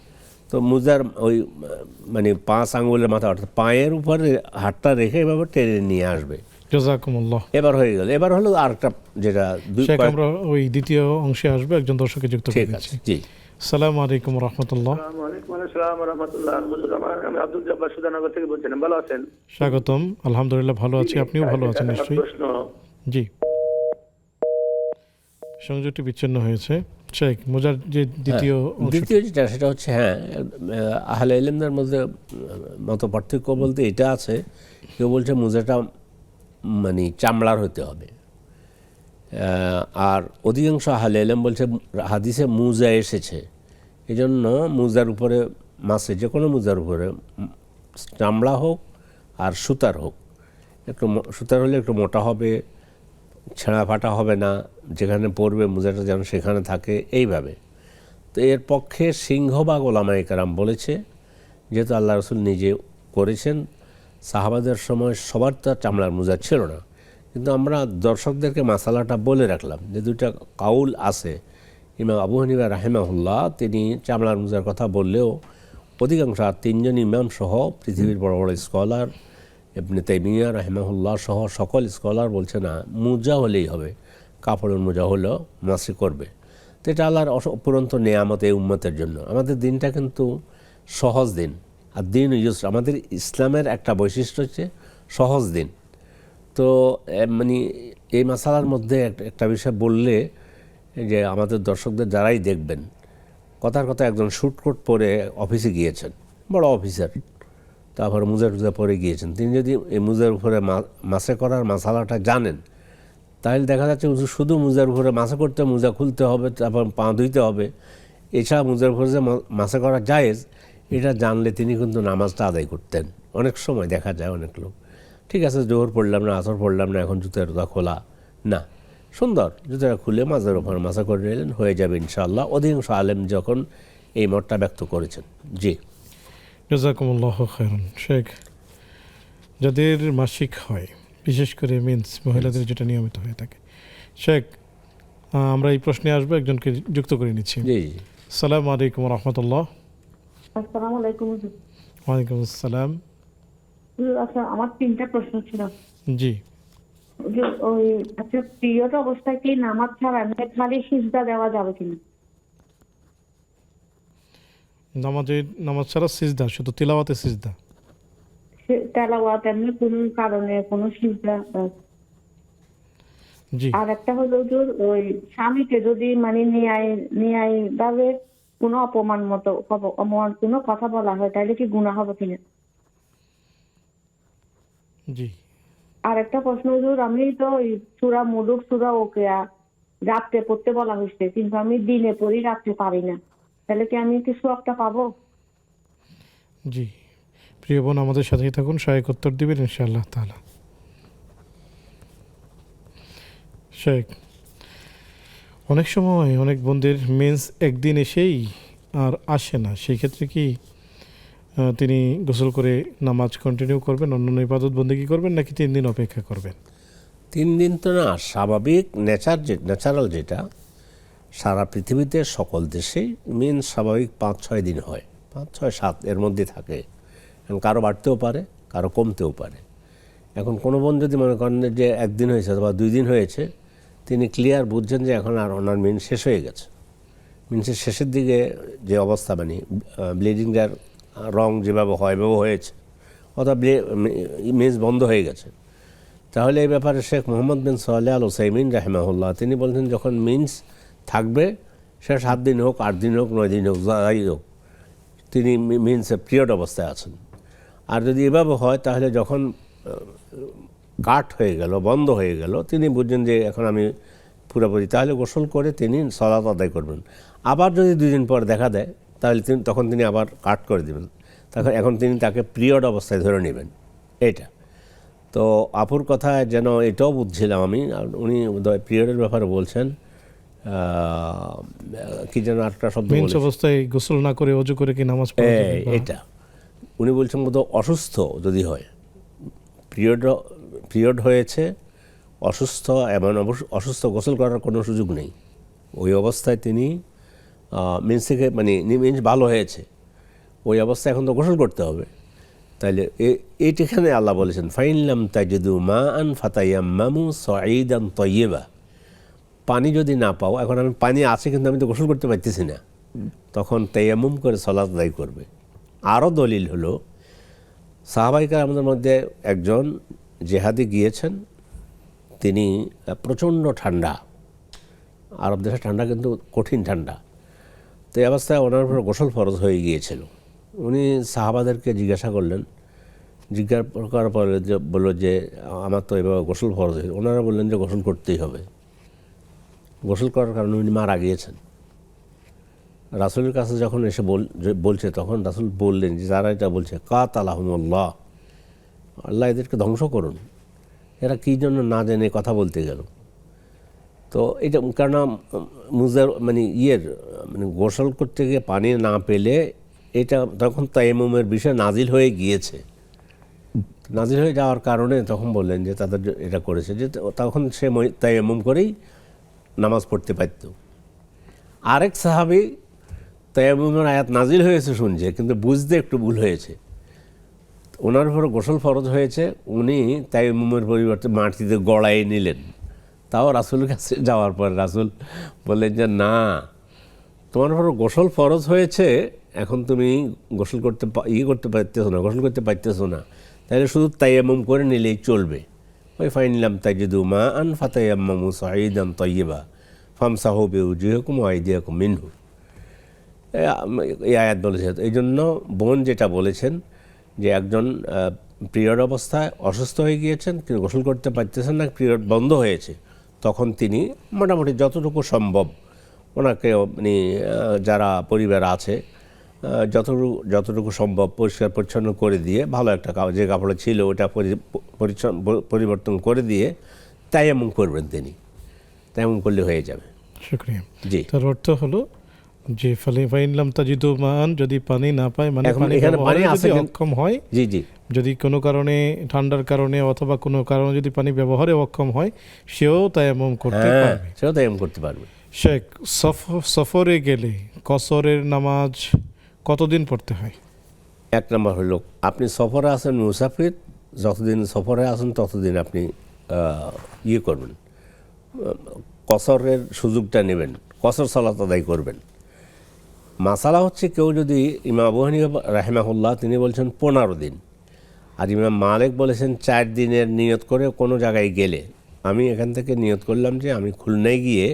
তো মুজার ওই মানে 5 আঙ্গুলের মাথা অর্থাৎ পায়ের উপরে হাতটা রেখে এভাবে টেনে নিয়ে আসবে। জাযাকুমুল্লাহ। এবার হয়ে গেল। এবার হলো আরেকটা যেটা আমরা ওই দ্বিতীয় অংশে আসবে, একজন দর্শককে যুক্ত করে ঠিক আছে। দিচ্ছি। জি, আসসালামু আলাইকুম ওয়া রাহমাতুল্লাহ। ওয়ালাইকুম আসসালাম ওয়া রাহমাতুল্লাহ। আমি আব্দুল জব্বার সুধানগর থেকে বলছিলাম, ভালো আছেন? স্বাগতম। আলহামদুলিল্লাহ ভালো আছি, আপনিও ভালো আছেন নিশ্চয়ই? প্রশ্ন, জি, সংযোগটি বিচ্ছিন্ন হয়েছে। শেখ, মোজার যে দ্বিতীয় অংশ, দ্বিতীয় যেটা সেটা হচ্ছে আহলে ইলমদের মধ্যে মত পার্থক্য বলতে এটা আছে। কেউ বলছে মোজাটা মানে চামড়ার হতে হবে, আর অধিকাংশ আহলে ইলম বলছে হাদিসে মুজা এসেছে, এই জন্য মুজার উপরে মাসে যে কোনো মুজার উপরে চামড়া হোক আর সুতার হোক, একটু সুতার হলে একটু মোটা হবে, ছেঁড়া ফাটা হবে না, যেখানে পড়বে মোজাটা যেন সেখানে থাকে এইভাবে। তো এর পক্ষে সিংহভাগ ওলামায়ে কেরাম বলেছে, যেহেতু আল্লাহ রসুল নিজে করেছেন, সাহাবাদের সময় সবার তো চামড়ার মোজা ছিল না। কিন্তু আমরা দর্শকদেরকে মাসালাটা বলে রাখলাম যে 2টা কাউল আছে। ইমাম আবু হানিফা রাহিমাহুল্লাহ তিনি চামড়ার মোজার কথা বললেও অধিকাংশ 3জন ইমাম সহ পৃথিবীর বড় বড় স্কলার ইবনে তাইমিয়া রাহিমাহুল্লাহ সহ সকল স্কলার বলছে না, মোজা হলেই হবে, কাপড়ের মোজা হলেও মাসি করবে। তো এটা আল্লাহর অপুরন্ত নেয়ামত এই উম্মতের জন্য। আমাদের দিনটা কিন্তু সহজ দিন, আর দিন ইউসর, আমাদের ইসলামের একটা বৈশিষ্ট্য হচ্ছে সহজ দিন। তো মানে এই মাসালার মধ্যে একটা বিষয় বললে যে আমাদের দর্শকদের যারাই দেখবেন, কথার কথা একজন শুটকোট পরে অফিসে গিয়েছেন, বড় অফিসার, তারপর মুজা টুজা পরে গিয়েছেন, তিনি যদি এই মুজার উপরে মাসে করার মাসালাটা জানেন, তাহলে দেখা যাচ্ছে শুধু মুজার উপরে মাসে করতে, মোজা খুলতে হবে, তারপর পা ধুইতে হবে, এছাড়া মুজার উপরে যে মাসে করা জায়েজ এটা জানলে তিনি কিন্তু নামাজটা আদায় করতেন। অনেক সময় দেখা যায় অনেক লোক, ঠিক আছে জোহর পড়লাম না, আসর পড়লাম না, এখন জুতা খোলা না, সুন্দর জুতাটা খুলে মাজার উপর মাসা করে নিলেন, হয়ে যাবে ইনশাআল্লাহ। অধিকাংশ আলেম যখন এই মতটা ব্যক্ত করেছেন। জি, জাযাকুমুল্লাহু খায়রান। শেখ, যাদের মাসিক হয়, বিশেষ করে মেন্স মহিলাদের যেটা নিয়মিত হয়ে থাকে, শেখ আমরা এই প্রশ্নে আসবো, একজনকে যুক্ত করে নিচ্ছি। জি জি। আসসালামু আলাইকুম ওয়া রাহমাতুল্লাহ। আসসালামু আলাইকুম। ওয়ালাইকুম আসসালাম। আচ্ছা, আমার 3টা প্রশ্ন ছিল। জি, ওই আচ্ছা, পিরিয়ড অবস্থায় কি নামাজ ছাড়া খালি সিজদা দেওয়া যাবে কিনা? নামাজ ছাড়া সিজদা, শুধু তিলাওয়াতে সিজদা? তেলাওয়াত এমনি কোন কারণে কোন সিজদা? জি। আর একটা হলো ওই স্বামীকে যদি মানে ন্যায় ভাবে কোনো অপমান মতো অপমান কোনো কথা বলা হয়, তাহলে কি গুনাহ হবে কিনা? জি। আর একটা প্রশ্ন হুজুর, আমি তো সূরা মুলুক, সূরা ওকিয়া রাত্রে পড়তে বলা হয়েছে, কিন্তু আমি দিনে পড়ি, রাত্রে পারি না, তাহলে কি আমি কিছু একটা পাবো? জি, প্রিয় বোন আমাদের সাথেই থাকুন, শায়েখ উত্তর দিবেন ইনশাআল্লাহ তাআলা। শায়েখ, অনেক সময় অনেক বোনদের মেন্স একদিন এসেই আর আসে না, সেই ক্ষেত্রে কি তিনি গোসল করে নামাজ কন্টিনিউ করবেন, অন্যান্য ইবাদত বন্দেগী করবেন, নাকি 3 দিন অপেক্ষা করবেন? 3 দিন তো না, স্বাভাবিক ন্যাচারাল যেটা সারা পৃথিবীতে সকল দেশেই মেন্স স্বাভাবিক 5-6 দিন হয়, 5-6-7 এর মধ্যে থাকে। এখন কারো বাড়তেও পারে, কারো কমতেও পারে। এখন কোনো বোন যদি মনে করেন যে 1 দিন হয়েছে অথবা 2 দিন হয়েছে, তিনি ক্লিয়ার বুঝছেন যে এখন আর ওনার মেন্স শেষ হয়ে গেছে, মেন্সের শেষের দিকে যে অবস্থা, মানে ব্লিডিংটার রং যেভাবে হয় এভাবে হয়েছে, অথবা মেন্স বন্ধ হয়ে গেছে, তাহলে এই ব্যাপারে শেখ মোহাম্মদ বিন সালেহ আল উসাইমিন রাহিমাহুল্লাহ তিনি বলছেন যখন মেন্স থাকবে, সে 7 দিন হোক, 8 দিন হোক, 9 দিন হোক, যাই হোক, তিনি মেন্সে পিরিয়ড অবস্থায় আছেন। আর যদি এভাবে হয় তাহলে যখন কাট হয়ে গেল, বন্ধ হয়ে গেল, তিনি বুঝছেন যে এখন আমি পুরোপুরি, তাহলে গোসল করে তিনি সালাত আদায় করবেন। আবার যদি 2 দিন পর দেখা দেয় তাহলে তখন তিনি আবার কাট করে দেবেন, তখন এখন তিনি তাকে পিরিয়ড অবস্থায় ধরে নেবেন। এটা তো আপুর কথা যেন এটাও বুঝছিলাম আমি, উনি পিরিয়ডের ব্যাপারে বলছেন, কি যেন আরেকটা শব্দ মেন্স অবস্থায় গোসল না করে ওযু করে কি নামাজ পড়া যাবে? এটা উনি বলছেন বোধ অসুস্থ যদি হয়, পিরিয়ড হয়েছে, অসুস্থ, এমন অসুস্থ গোসল করার কোনো সুযোগ নেই, ওই অবস্থায় তিনি মেন্স থেকে মানে মেন্স ভালো হয়েছে, ওই অবস্থায় এখন তো গোসল করতে হবে। তাইলে এইটিখানে আল্লাহ বলেছেন ফাইনলাম তাজিদু মা আন ফাতায়াম্মামু সাঈদান তাইয়্যিবা, পানি যদি না পাও, এখন আমি পানি আছে কিন্তু আমি তো গোসল করতে পারতেছি না, তখন তায়াম্মুম করে সালাত আদায় করবে। আরও দলিল হলো সাহাবায়ে কেরামদের মধ্যে একজন জেহাদে গিয়েছেন, তিনি প্রচণ্ড ঠান্ডা, আরব দেশে ঠান্ডা কিন্তু কঠিন ঠান্ডা, তো এই অবস্থায় ওনার উপর গোসল ফরজ হয়ে গিয়েছিল। উনি সাহাবাদেরকে জিজ্ঞাসা করলেন, জিজ্ঞাসা করার পরে বললো যে আমার তো এভাবে গোসল ফরজ হয়েছে। ওনারা বললেন যে গোসল করতেই হবে, গোসল করার কারণে উনি মারা গিয়েছেন। রাসূলের কাছে যখন এসে বলছে, তখন রাসূল বললেন যে যারা এটা বলছে কাতালাহুমুল্লাহ, আল্লাহ এদেরকে ধ্বংস করুন, এরা কী জন্য না জেনে কথা বলতে গেল। তো এটা কারণ মানে মানে গোসল করতে গিয়ে পানি না পেলে এটা তখন তায়াম্মুমের বিষয় নাজিল হয়ে গিয়েছে, নাজিল হয়ে যাওয়ার কারণে তখন বললেন যে তাদের এটা করেছে, যে তখন সে তায়াম্মুম করেই নামাজ পড়তে পারত। আরেক সাহাবী তায়াম্মুমের আয়াত নাজিল হয়েছে শুনছে, কিন্তু বুঝতে একটু ভুল হয়েছে, ওনার উপর গোসল ফরজ হয়েছে, উনি তায়াম্মুমের পরিবর্তে মাটিতে গড়াই নিলেন। তাও রাসূলের কাছে যাওয়ার পর রাসূল বললেন যে না, তোমার উপর গোসল ফরজ হয়েছে, এখন তুমি গোসল করতে করতে পারতেছো না, গোসল করতে পারতেছো না, তাহলে শুধু তায়াম্মুম করে নিলেই চলবে। ওই ফাইনলাম তাজিদু মা আন ফাতায়াম্মামু সাঈদান তাইয়্যিবা ফামসাহু বিউজুহিকুম ওয়া আইদিয়াকুম মিনহু, এই আয়াত বলেছে। এই জন্য বোন যেটা বলেছেন যে একজন পিরিয়ড অবস্থায় অসুস্থ হয়ে গিয়েছেন কিন্তু গোসল করতে পারতেছেন না, পিরিয়ড বন্ধ হয়েছে, তখন তিনি মোটামুটি যতটুকু সম্ভব ওনাকে মানে যারা পরিবার আছে যতটুকু সম্ভব পরিষ্কার পরিচ্ছন্ন করে দিয়ে, ভালো একটা যে কাপড়ে ছিল ওটা পরিবর্তন করে দিয়ে তায়াম্মুম করবেন, তিনি তায়াম্মুম করলে হয়ে যাবে। শুকরিয়া। জি, তার অর্থ হলো যে ফাইনলাম তাজিদু মান, যদি পানি না পায়, মানে এখন এখানে পানি আছে অক্ষম হয়, জি জি, যদি কোনো কারণে ঠান্ডার কারণে অথবা কোনো কারণে যদি পানি ব্যবহারে অক্ষম হয়, সেও তায়াম্মুম করতে পারবে, সেও তায়াম্মুম করতে পারবে। শেখ, সফরে গেলে কসরের নামাজ কতদিন পড়তে হয়? 1 নম্বর হলো আপনি সফরে আছেন, মুসাফির, যতদিন সফরে আছেন ততদিন আপনি করবেন, কসরের সুযোগটা নেবেন, কসর সালাত আদায় করবেন। মাসালা হচ্ছে কেউ যদি, ইমাম আবু হানিফা রাহিমাহুল্লাহ তিনি বলছেন 15 দিন, আর ইমাম মালিক বলেছেন 4 দিনের নিয়ত করে কোনো জায়গায় গেলে। আমি এখান থেকে নিয়ত করলাম যে আমি খুলনায় গিয়ে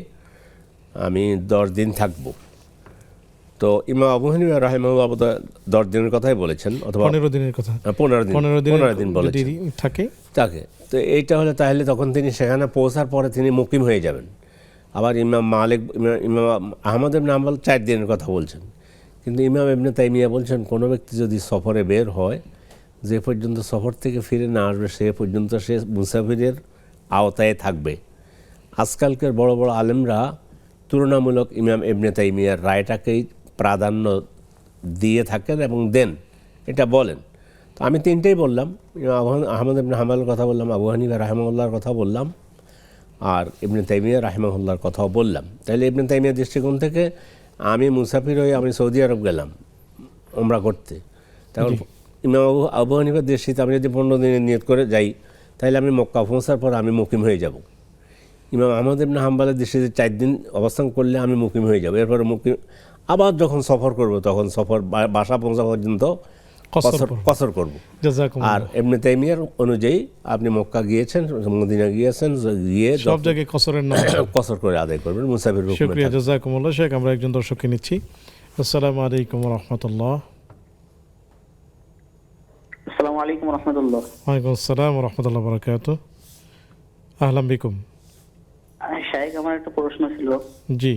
আমি 10 দিন থাকবো, তো ইমাম আবু হানিফা রাহিমাহুল্লাহ 10 দিনের কথাই বলেছেন, অথবা 15 দিনের কথা, 15 দিন 15 দিন যদি বলেছেন থাকে। তো এইটা হলে তাহলে তখন তিনি সেখানে পৌঁছার পরে তিনি মুকিম হয়ে যাবেন। আবার ইমাম মালিক, ইমাম আহমদ ইবনে হাম্বল 4 দিনের কথা বলছেন, কিন্তু ইমাম ইবনে তাইমিয়া বলছেন কোনো ব্যক্তি যদি সফরে বের হয়, যে পর্যন্ত সফর থেকে ফিরে না আসবে সে পর্যন্ত সে মুসাফিরের আওতায় থাকবে। আজকালকার বড় বড় আলেমরা তুলনামূলক ইমাম ইবনে তাইমিয়ার রায়টাকেই প্রাধান্য দিয়ে থাকেন এবং দেন, এটা বলেন। তো আমি 3টেই বললাম, আহমদ ইবনে হাম্বলের কথা বললাম, আবু হানিফা রাহিমাহুল্লাহর কথা বললাম, আর ইবনে তাইমিয়া রাহিমাহুল্লাহর কথাও বললাম। তাহলে ইবনে তাইমিয়ার দৃষ্টিকোণ থেকে আমি মুসাফির হয়ে আমি সৌদি আরব গেলাম উমরা করতে, তখন ইমাম আবু হানিফার দৃষ্টিতে আমি যদি 15 দিনের নিয়ত করে যাই, তাহলে আমি মক্কা পৌঁছার পর আমি মুকিম হয়ে যাব। ইমাম আহমদ ইবনে হাম্বলের দৃষ্টিতে 4 দিন অবস্থান করলে আমি মুকিম হয়ে যাব। এরপরে মুকিম আবার যখন সফর করব তখন সফর বাসা পৌঁছা পর্যন্ত কসর করব। আর ইবনে তাইমিয়ার অনুযায়ী আপনি মক্কা গিয়েছেন, মদিনা গিয়েছেন, গিয়ে সব জায়গায় কসরের নাম কসর করে আদায় করবেন মুসাফির রূপে। শুকরিয়া, জাযাকুমুল্লাহ। শেখ, আমরা একজন দর্শককে নিচ্ছি। আসসালামু আলাইকুম ওয়া রাহমাতুল্লাহ। আসসালামু আলাইকুম রহমতুল্লাহ। ওয়ালাইকুম আসসালাম ওয়া রাহমাতুল্লাহি ওয়া বারাকাতুহু। আহলান বিকুম। শাইখ, আমার একটা প্রশ্ন ছিল। জি।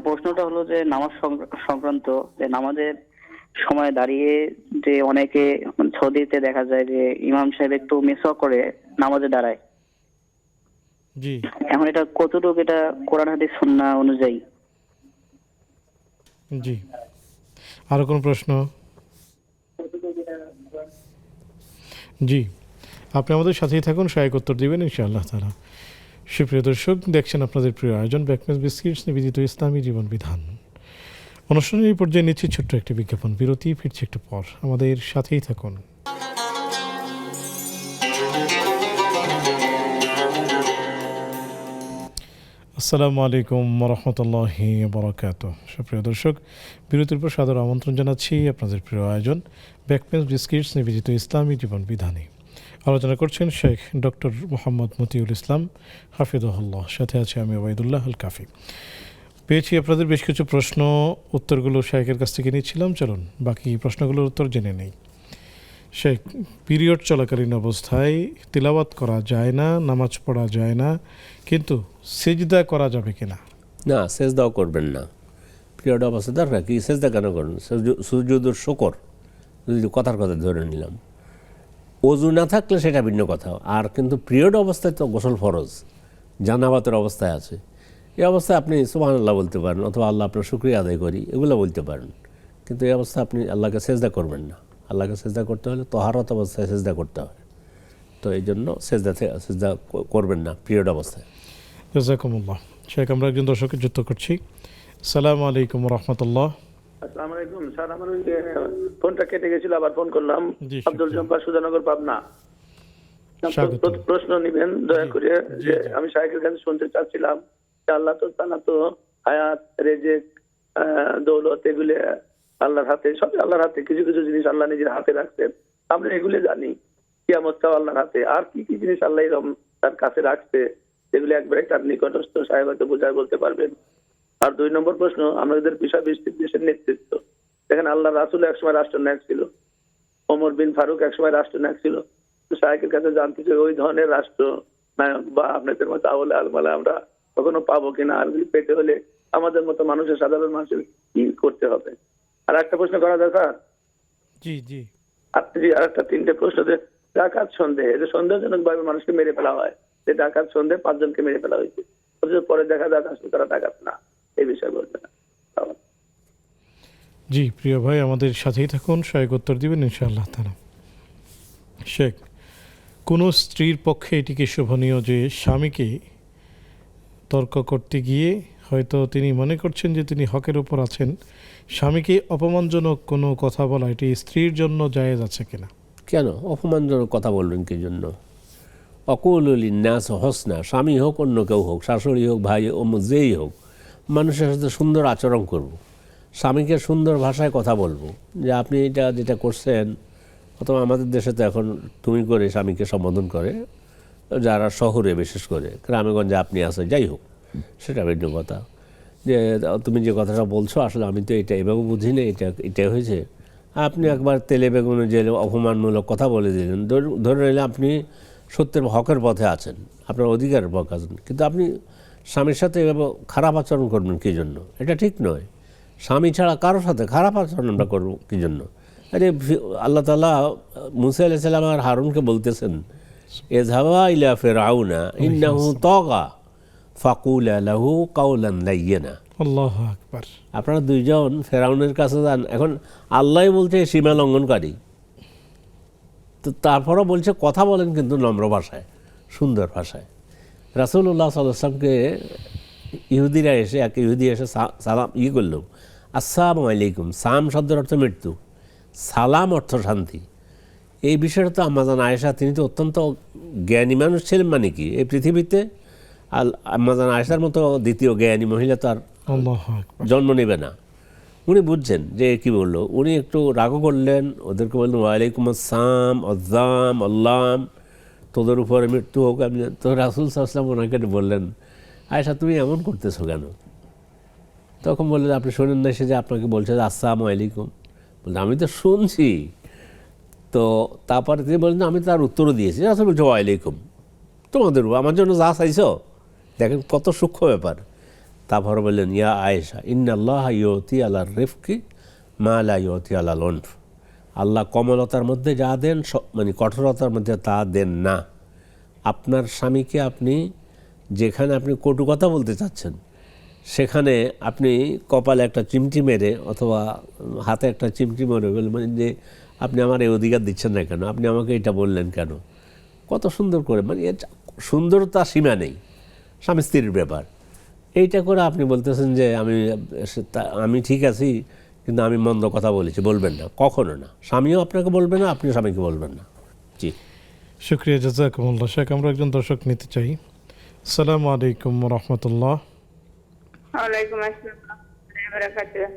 প্রশ্নটা হলো যে নামাজ সংক্রান্ত, যে নামাজের সময় দাঁড়িয়ে যে অনেকে সৌদিতে দেখা যায় যে ইমাম সাহেব একটু মিসওয়াক করে নামাজে দাঁড়ায়। জি। এখন এটা কতটুকু এটা কোরআন হাদিস সুন্নাহ অনুযায়ী? জি। আরো কোন প্রশ্ন? জি, আপনি আমাদের সাথেই থাকুন, সহায়ক উত্তর দিবেন ইনশাআল্লাহ তাআলা। সুপ্রিয় দর্শক, দেখছেন আপনাদের প্রিয় আয়োজন ব্যাকমেজ বিস্কিটস নিবেদিত ইসলামী জীবন বিধান। অনুষ্ঠানের এই পর্যায়ে নিচ্ছি ছোট্ট একটি বিজ্ঞাপন বিরতি, ফিরছি একটু পর, আমাদের সাথেই থাকুন। আসসালামু আলাইকুম ওয়া রাহমাতুল্লাহি ওয়া বারাকাতুহু। সুপ্রিয় দর্শক, বিরতির পর সাদর আমন্ত্রণ জানাচ্ছি আপনাদের প্রিয় আয়োজন ব্যাকমেজ বিস্কিটস নিবেদিত ইসলামী জীবন বিধানে। আলোচনা করছেন শেখ ডক্টর মোহাম্মদ মতিউল ইসলাম হাফিজুল্লাহ, সাথে আছে আমি ওবায়দুল্লাহ আল কাফি। পেয়েছি আপনাদের বেশ কিছু প্রশ্ন, উত্তরগুলো শেখের কাছ থেকে নিয়েছিলাম। চলুন বাকি প্রশ্নগুলোর উত্তর জেনে নেই। শেখ, পিরিয়ড চলাকালীন অবস্থায় তিলাওয়াত করা যায় না, নামাজ পড়া যায় না, কিন্তু সিজদা করা যাবে কিনা? না, সেজদাও করবেন না। পিরিয়ড অবস্থা দরকার কি সেজদা কেন করবেন? সুজুদুর শুকর যদি কথার কথা ধরে নিলাম, ওযু না থাকলে সেটা ভিন্ন কথা। আর কিন্তু পিরিয়ড অবস্থায় তো গোসল ফরজ, জানাবাতের অবস্থায় আছে, এই অবস্থায় আপনি সুবহানাল্লাহ বলতে পারেন, অথবা আল্লাহ আপনার শুকরিয়া আদায় করি এগুলো বলতে পারেন, কিন্তু এই অবস্থায় আপনি আল্লাহকে সেজদা করবেন না। আল্লাহকে সেজদা করতে হলে তহারত অবস্থায় সেজদা করতে হয়, তো এই জন্য সেজদা করবেন না পিরিয়ড অবস্থায়। জাযাকুমুল্লাহ। শেখ, আমরা একজন দর্শককে যুক্ত করছি। আসসালামু আলাইকুম ওয়া রাহমাতুল্লাহ। আসসালামু আলাইকুম স্যার, আমার ওই ফোনটা কেটে গেছিল, আবার ফোন করলাম। জি, আব্দুল জব্বার, সুজানগর, পাবনা। স্বাগত। প্রশ্ন নিবেন দয়া করে। যে আমি শাইখের কাছে শুনতে চাচ্ছিলাম যে আল্লাহ তো হায়াত, রেজেক, দৌলত এগুলো আল্লাহর হাতে, সব আল্লাহর হাতে। কিছু কিছু জিনিস আল্লাহ নিজের হাতে রাখছেন, আমরা এগুলো জানি। কিয়ামতটাও আল্লাহর হাতে। আর কি কি জিনিস আল্লাহ তার কাছে রাখছে যেগুলো একবারে তার নিকটস্থ সাহেব হয়তো বোঝায় বলতে পারবেন। আর 2 নম্বর প্রশ্ন, আমাদের বিষয় বৃষ্টির দেশের নেতৃত্ব। দেখেন, আল্লাহ রাসূল একসময় রাষ্ট্রনায়ক ছিল, ওমর বিন ফারুক একসময় রাষ্ট্রনায়ক ছিল। তো শাইখের কাছে জানতে চাই ওই ধরনের রাষ্ট্রনায়ক বা আপনাদের মতো আওলে আলমালা আমরা কখনো পাবো কিনা, আর পেতে হলে আমাদের মতো মানুষের, সাধারণ মানুষের কি করতে হবে? আর একটা প্রশ্ন করা যায় স্যার? জি জি। আর একটা 3টে প্রশ্ন। যে ডাকাত সন্দেহে, যে সন্দেহজনক ভাবে মানুষকে মেরে ফেলা হয়, যে ডাকাত সন্দেহে 5 জনকে মেরে ফেলা হয়েছে, পরে দেখা যায় আসলে তারা ডাকাত না, এই বিষয়ে বলবেন না? জি প্রিয় ভাই, আমাদের সাথেই থাকুন, সহায়ক উত্তর দিবেন ইনশাআল্লাহ তাআলা। শেখ, কোনো স্ত্রীর পক্ষে এটিকে শোভনীয় যে স্বামীকে তর্ক করতে গিয়ে হয়তো তিনি মনে করছেন যে তিনি হকের উপর আছেন, স্বামীকে অপমানজনক কোনো কথা বলা এটি স্ত্রীর জন্য জায়েজ আছে কিনা? কেন অপমানজনক কথা বলবেন কি জন্য? অকুলুল নাস হসনা, স্বামী হোক অন্য কেউ হোক, শাশুড়ি হোক, ভাই যেই হোক, মানুষের সাথে সুন্দর আচরণ করব, স্বামীকে সুন্দর ভাষায় কথা বলবো, যে আপনি এটা যেটা করছেন। অথবা আমাদের দেশে তো এখন তুমি করে স্বামীকে সম্বোধন করে, যারা শহরে বিশেষ করে, গ্রামেগঞ্জে আপনি আছে, যাই হোক, সেটা ভিন্ন কথা। যে তুমি যে কথাটা বলছো আসলে আমি তো এটা এভাবে বুঝি না, এটা হয়েছে। আপনি একবার তেলে বেগুনে যে অপমানমূলক কথা বলে দিলেন, ধরে নিলে আপনি সত্যের হকের পথে আছেন, আপনার অধিকারের পক্ষে আছেন, কিন্তু আপনি স্বামীর সাথে এভাবে খারাপ আচরণ করবেন কী জন্য? এটা ঠিক নয়। স্বামী ছাড়া কারোর সাথে খারাপ আচরণ আমরা করবো কী জন্য? আরে আল্লাহ তাআলা মুসা আলাইহিস সালাম আর হারুনকে বলতেছেন, ইযহাবা ইলা ফিরআউনা ইন্নাহু তাগা ফাকুলা লাহু কাওলান লাইয়িনা। আল্লাহু আকবার। আপনারা দুইজন ফেরাউনের কাছে যান। এখন আল্লাহই বলছে সীমা লঙ্ঘনকারী, তো তারপরও বলছে কথা বলেন কিন্তু নম্র ভাষায়, সুন্দর ভাষায়। রাসূলুল্লাহ সাল্লাল্লাহু আলাইহি ওয়াসাল্লামকে ইহুদিরা এসে, এক ইহুদি এসে সালাম করল, আসসালামু আলাইকুম। সাম শব্দের অর্থ মৃত্যু, সালাম অর্থ শান্তি। এই বিষয়টা তো আম্মাজান আয়েশা, তিনি তো অত্যন্ত জ্ঞানী মানুষ ছিলেন, মানে কি এই পৃথিবীতে আম্মাজান আয়েশার মতো দ্বিতীয় জ্ঞানী মহিলা তো আর জন্ম নেবে না। উনি বুঝছেন যে কি বললো, উনি একটু রাগও করলেন, ওদেরকে বললেন ওয়ালাইকুম আসসালাম আজ্জাম আল্লাম, তোদের উপরে মৃত্যু হোক। আমি তো রাসূল সাল্লাল্লাহু আলাইহি ওয়াসাল্লাম ওনাকে বললেন, আয়েশা তুমি এমন করতেছো কেন? তখন বললেন, আপনি শোনেন না সে যে আপনাকে বলছে যে আসসালামু আলাইকুম? বললেন, আমি তো শুনছি। তো তারপরে তিনি বললেন, আমি তার উত্তরও দিয়েছি। রাসূল বলছে ওয়ালাইকুম, তোমাদের আমার জন্য যা চাইছো। দেখেন কত সূক্ষ্ম ব্যাপার। তারপরে বললেন, ইয়া আয়েশা ইন্নাল্লাহা ইউতি আলা রিফকি মা লা ইউতি আলা লনফ। আল্লাহ কমলতার মধ্যে যা দেন, মানে কঠোরতার মধ্যে তা দেন না। আপনার স্বামীকে আপনি যেখানে আপনি কটু কথা বলতে চাচ্ছেন, সেখানে আপনি কপালে একটা চিমটি মেরে অথবা হাতে একটা চিমটি মেরে বলবেন যে আপনি আমার এই অধিকার দিচ্ছেন না কেন, আপনি আমাকে এটা বললেন কেন। কত সুন্দর করে, মানে সুন্দরতা সীমা নেই, স্বামী স্ত্রীর ব্যাপার। এইটা করে আপনি বলতেছেন যে আমি ঠিক আছি কিন্তু আমি মন্দ কথা বলেছি, বলবেন না, কখনো না। স্বামীও আপনাকে বলবে না, আপনিও স্বামীকে বলবেন না। জি, শুকরিয়া, জাযাকুমুল্লাহ। শেখ, আমরা একজন দর্শক নিতে চাই। আসসালামু আলাইকুম ওয়া রাহমাতুল্লাহ। ওয়ালাইকুম আসসালাম ওয়া রাহমাতুল্লাহি ওয়া বারাকাতুহু।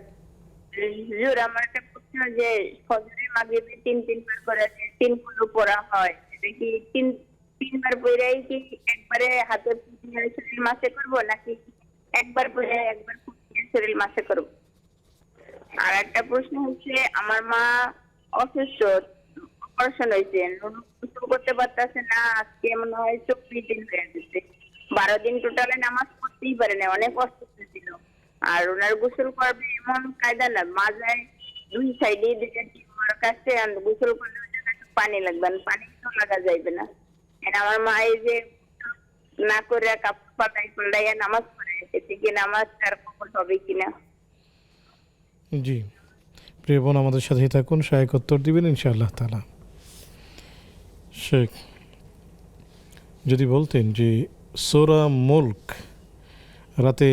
হুজুর, আমার একটা প্রশ্ন, যে ফজরে মাগরিবে তিনবার করে 3 কুলু পড়া হয়, এটা কি তিনবার পড়াই কি একবারে হাতে পুড়িয়ে শরীর মাসে করব, নাকি একবার পড়ে একবার পুড়িয়ে শরীর মাসে করব? আর একটা প্রশ্ন হচ্ছে, আমার মা অসুস্থ, অপারেশন হয়েছে, গোসল করতে পারতেছে না, আজকে মনে হয় 24 দিন হয়ে গেছে, 12 দিন টোটালে নামাজ পড়তেই পারে না, অনেক অসুস্থ ছিল। আর ওনার গোসল করবে এমন কায়দা না, মাজায় 2 সাইডে দিকে টিউমার কাছে, গোসল করলে ওই জায়গায় পানি লাগবে, পানি তো লাগা যাইবে না। আমার মা এই যে না করে কাপড় পাল্টাইয়া নামাজ পড়ে, এতে কি নামাজ তার কবুল হবে কিনা? জি, প্রিয় বোন, আমাদের সাথেই থাকুন, শায়েখ উত্তর দিবেন ইনশাআল্লাহ তাআলা। শেখ, যদি বলতেন যে সূরা মুলক রাতে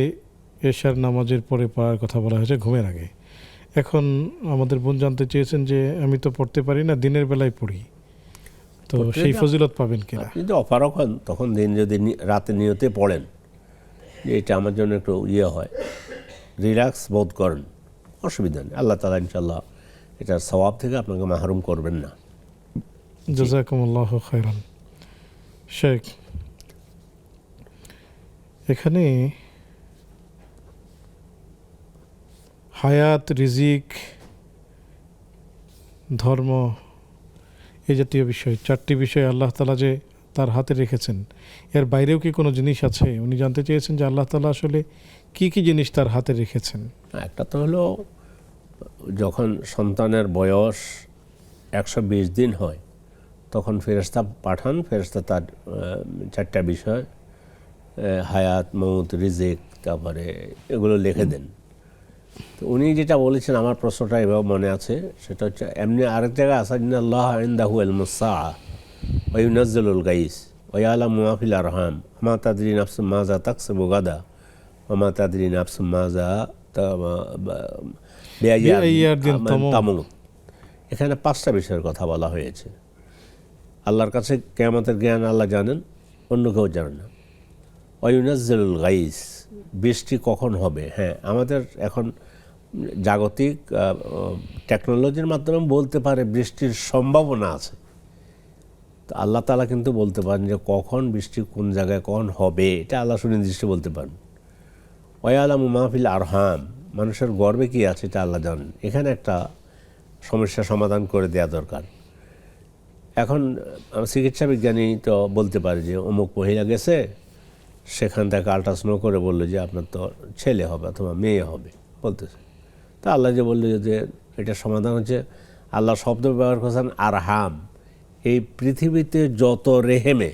এশার নামাজের পরে পড়ার কথা বলা হয়েছে ঘুমের আগে, এখন আমাদের বোন জানতে চেয়েছেন যে আমি তো পড়তে পারি না, দিনের বেলায় পড়ি, তো সেই ফজিলত পাবেন কিনা? আপনি যদি অপারক হন তখন দিন যদি রাতে নিয়তে পড়েন যে এটা আমার জন্য একটু হয়, রিল্যাক্স বোধ করেন, অসুবিধা নেই। আল্লাহ তাআলা ইনশাআল্লাহ এটার সওয়াব থেকে আপনাকে মাহরুম করবেন না। জাযাকুমুল্লাহু খায়রান। শেখ, এখানে হায়াত, রিজিক, ধর্ম, এই জাতীয় বিষয়, 4টি বিষয় আল্লাহ তাআলা যে তার হাতে রেখেছেন, এর বাইরেও কি কোনো জিনিস আছে? উনি জানতে চেয়েছেন যে আল্লাহ তাআলা আসলে কি কি জিনিস তার হাতে রেখেছেন। একটা তো হলো যখন সন্তানের বয়স 120 দিন হয় তখন ফেরেশতা পাঠান, ফেরেশতা তার 4টা বিষয়, হায়াত, মউত, রিজিক, তারপরে এগুলো লিখে দেন। তো উনি যেটা বলেছেন, আমার প্রশ্নটা এভাবে মনে আছে, সেটা হচ্ছে এমনি আরেক জায়গায় আসা, ইন্নাল্লাহ ইনদাহু ইলমুস সাআ ওয়া ইউনাজ্জিলুল গাইস ওয়া ইয়ালামু মা ফিল আরহাম মা তাদরি নাফসুম মাযা তাকসিবু গাদা ওয়া মা তাদরি নাফসুম মাযা তামুত। এখানে 5টা বিষয়ের কথা বলা হয়েছে। আল্লাহর কাছে কিয়ামতের জ্ঞান আল্লাহ জানেন, অন্য কেউ জানে না। ওয়া ইউনাজ্জিলুল গাইস, বৃষ্টি কখন হবে। হ্যাঁ, আমাদের এখন জাগতিক টেকনোলজির মাধ্যমে বলতে পারে বৃষ্টির সম্ভাবনা আছে, তো আল্লাহ তাআলা কিন্তু বলতে পারেন যে কখন বৃষ্টি কোন জায়গায় কখন হবে, এটা আল্লাহ সুনির্দিষ্ট বলতে পারেন। ওয়ালামু মাহফিল আরহাম, মানুষের গর্বে কি আছে এটা আল্লাহ জানেন। এখানে একটা সমস্যা সমাধান করে দেওয়া দরকার। এখন চিকিৎসা বিজ্ঞানী তো বলতে পারে যে অমুক মহিলা গেছে, সেখান থেকে আল্ট্রাসাউন্ড করে বললো যে আপনার তো ছেলে হবে অথবা মেয়ে হবে বলতেছে। তা আল্লাহ যে বললো যে এটা সমাধান হচ্ছে, আল্লাহ শব্দ ব্যবহার করছেন আরহাম। এই পৃথিবীতে যত রেহেমে,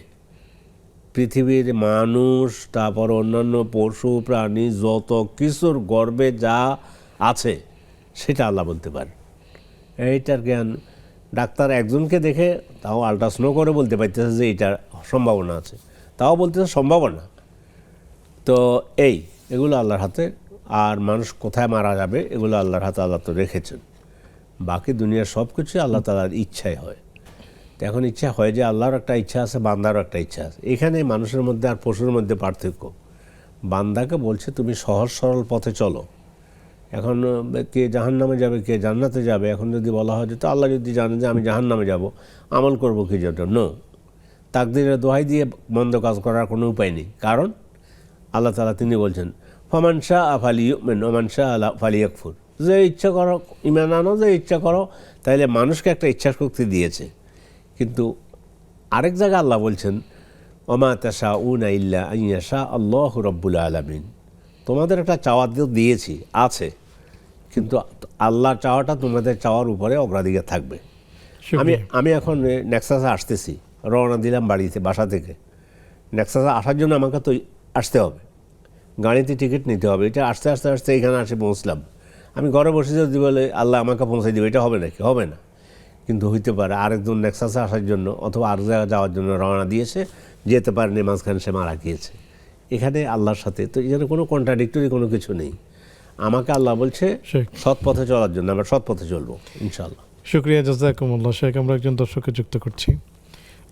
পৃথিবীর মানুষ তারপর অন্যান্য পশু প্রাণী যত কিছুর গর্বে যা আছে সেটা আল্লাহ বলতে পারে। এইটার জ্ঞান ডাক্তার একজনকে দেখে তাও আল্ট্রাসাউন্ড করে বলতে পারতেছে যে এইটার সম্ভাবনা আছে, তাও বলতেছে সম্ভাবনা। তো এগুলো আল্লাহর হাতে। আর মানুষ কোথায় মারা যাবে এগুলো আল্লাহর হাতে, আল্লাহ তো রেখেছেন। বাকি দুনিয়ার সব কিছুই আল্লাহ তাআলার ইচ্ছাই হয়। তো এখন ইচ্ছা হয় যে আল্লাহর একটা ইচ্ছা আছে, বান্দারও একটা ইচ্ছা আছে। এখানে মানুষের মধ্যে আর পশুর মধ্যে পার্থক্য। বান্দাকে বলছে তুমি সহজ সরল পথে চলো। এখন কে জাহান্নামে যাবে, কে জান্নাতে যাবে, এখন যদি বলা হয় যে তো আল্লাহ যদি জানেন যে আমি জাহান্নামে যাব, আমল করবো কি জন্য? তাকদীরের দোহাই দিয়ে মন্দ কাজ করার কোনো উপায় নেই। কারণ আল্লাহ তাআলা তিনি বলছেন ফামান শাআ ফালিয়ুমিন ওয়া মান শাআ ফালিয়াকফুর, যে ইচ্ছা করো ঈমান আনো, যে ইচ্ছা করো। তাইলে মানুষকে একটা ইচ্ছা শক্তি দিয়েছে। কিন্তু আরেক জায়গায় আল্লাহ বলছেন ওমা তাশাউনা ইল্লা আন ইয়াশা আল্লাহু রাব্বুল আলামিন, তোমাদের একটা চাওয়া দিয়েছি আছে, কিন্তু আল্লাহর চাওয়াটা তোমাদের চাওয়ার উপরে অগ্রাধিকার থাকবে। আমি এখন নেক্সাসে আসতেছি, রওনা দিলাম বাসা থেকে। নেক্সাসে আসার জন্য আমাকে তো আসতে হবে, গাড়িতে টিকিট নিতে হবে। এটা আস্তে আস্তে আস্তে এখানে আসে পৌঁছলাম। আমি ঘরে বসে যদি বলে আল্লাহ আমাকে পৌঁছে দেবে, এটা হবে নাকি? হবে না। কিন্তু হইতে পারে আরেকজন নেক্সাসে আসার জন্য অথবা আরেক জায়গায় যাওয়ার জন্য রওনা দিয়েছে, যেতে পারেনি, মাঝখানে সে মারা গিয়েছে। এখানে আল্লাহর সাথে তো এখানে কোনো কন্ট্রাডিক্টরি কোনো কিছু নেই। আমাকে আল্লাহ বলছে সৎ পথে চলার জন্য, আমরা সৎ পথে চলবো ইনশাআল্লাহ। শুকরিয়া, জাযাকুমুল্লাহ। শেখ, আমরা একজন দর্শককে যুক্ত করছি।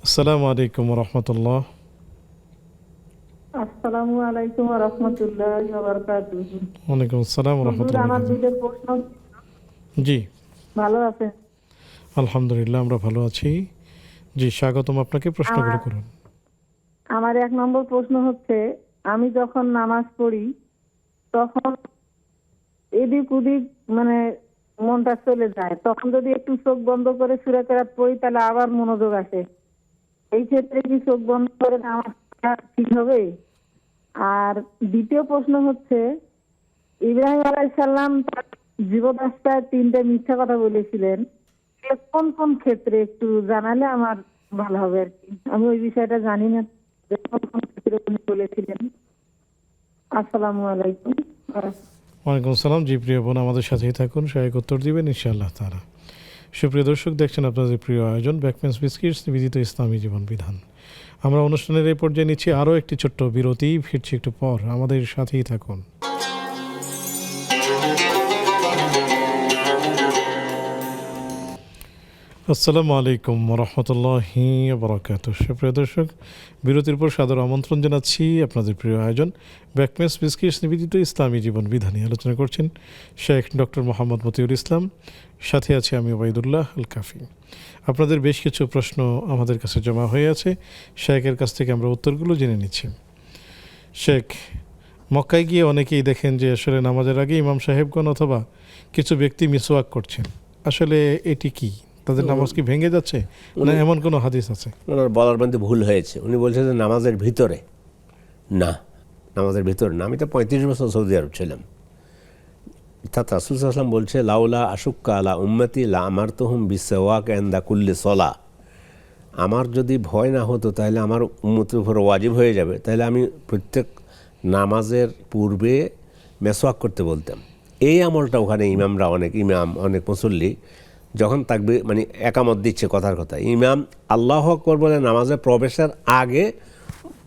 আসসালামু আলাইকুম ওয়া রাহমাতুল্লাহ। আসসালামু আলাইকুম ওয়া রাহমাতুল্লাহি ওয়া বারাকাতুহু। ওয়ালাইকুম আসসালাম ওয়া রাহমাতুল্লাহ। আমার দুটো প্রশ্ন। জি, ভালো আছেন? আলহামদুলিল্লাহ, আমরা ভালো আছি। জি, স্বাগতম আপনাকে, প্রশ্নগুলো করুন। আমার 1 নম্বর প্রশ্ন হচ্ছে, আমি যখন নামাজ পড়ি তখন এদিক ওদিক মানে মনটা চলে যায়। তখন যদি একটু চোখ বন্ধ করে সূরা কেরাত পড়ি তাহলে আবার মনোযোগ আসে। এই ক্ষেত্রে কি চোখ বন্ধ করে নামাজ পড়া ঠিক হবে? আর দ্বিতীয় প্রশ্ন হচ্ছে, ইব্রাহিম আলাইহিস সালাম তার জীবদ্দশায় 3টে মিথ্যা কথা বলেছিলেন, কোন কোন ক্ষেত্রে একটু জানালে আমার ভালো হবে আর কি। আমি ওই বিষয়টা জানি না, কোন কোন ক্ষেত্রে উনি বলেছিলেন। আসসালামু আলাইকুম। ওয়ালাইকুম আসসালাম। জি প্রিয় বোন, আমাদের সাথেই থাকুন, সহায়ক উত্তর দিবেন ইনশাআল্লাহ তাআলা। সুপ্রিয় দর্শক, দেখছেন আপনাদের প্রিয় আয়োজন ব্যাকমেন্স বিস্কিটস নিবেদিত ইসলামী জীবন বিধান। আমরা অনুষ্ঠানের এই পর্যায়ে নিচ্ছি আরও একটি ছোট্ট বিরতি, ফিরছি একটু পর, আমাদের সাথেই থাকুন। আসসালামু আলাইকুম ওয়া রাহমাতুল্লাহি ওয়া বারাকাতুহু। সুপ্রিয় দর্শক, বিরতির পর সাদর আমন্ত্রণ জানাচ্ছি আপনাদের প্রিয় আয়োজন ব্যাকমেন্স বিস্কিটস নিবেদিত ইসলামী জীবন বিধানে। আলোচনা করছেন শেখ ডক্টর মোহাম্মদ মতিউর ইসলাম, সাথে আছে আমি ওবায়দুল্লাহ আল কাফি। আপনাদের বেশ কিছু প্রশ্ন আমাদের কাছে জমা হয়ে আছে, শেখের কাছ থেকে আমরা উত্তরগুলো জেনে নিচ্ছি। শেখ, মক্কায় গিয়ে অনেকেই দেখেন যে আসলে নামাজের আগে ইমাম সাহেবগণ অথবা কিছু ব্যক্তি মিসওয়াক করছেন, আসলে এটি কি? তাদের নামাজ কি ভেঙে যাচ্ছে না এমন কোনো হাদিস আছে? ওনার বলার মধ্যে ভুল হয়েছে। উনি বলছেন যে নামাজের ভিতরে না, নামাজের ভিতরে না। আমি তো 35 বছর সৌদি আরব ছিলাম। অর্থাৎ রাসূল সাল্লাল্লাহু আলাইহি ওয়াসাল্লাম বলছে লাউলা আশুক্কা আলা উম্মতি লা আমারতুহুম বিসওয়াক ইনদা কুল্লি সলাহ। আমার যদি ভয় না হতো তাহলে আমার উম্মতের উপর ওয়াজিব হয়ে যাবে, তাহলে আমি প্রত্যেক নামাজের পূর্বে মেসওয়াক করতে বলতাম। এই আমলটা ওখানে ইমামরা অনেক মুসল্লি যখন তাকবীর মানে একামত দিচ্ছে, কথার কথা ইমাম আল্লাহু আকবার বলে নামাজে প্রবেশের আগে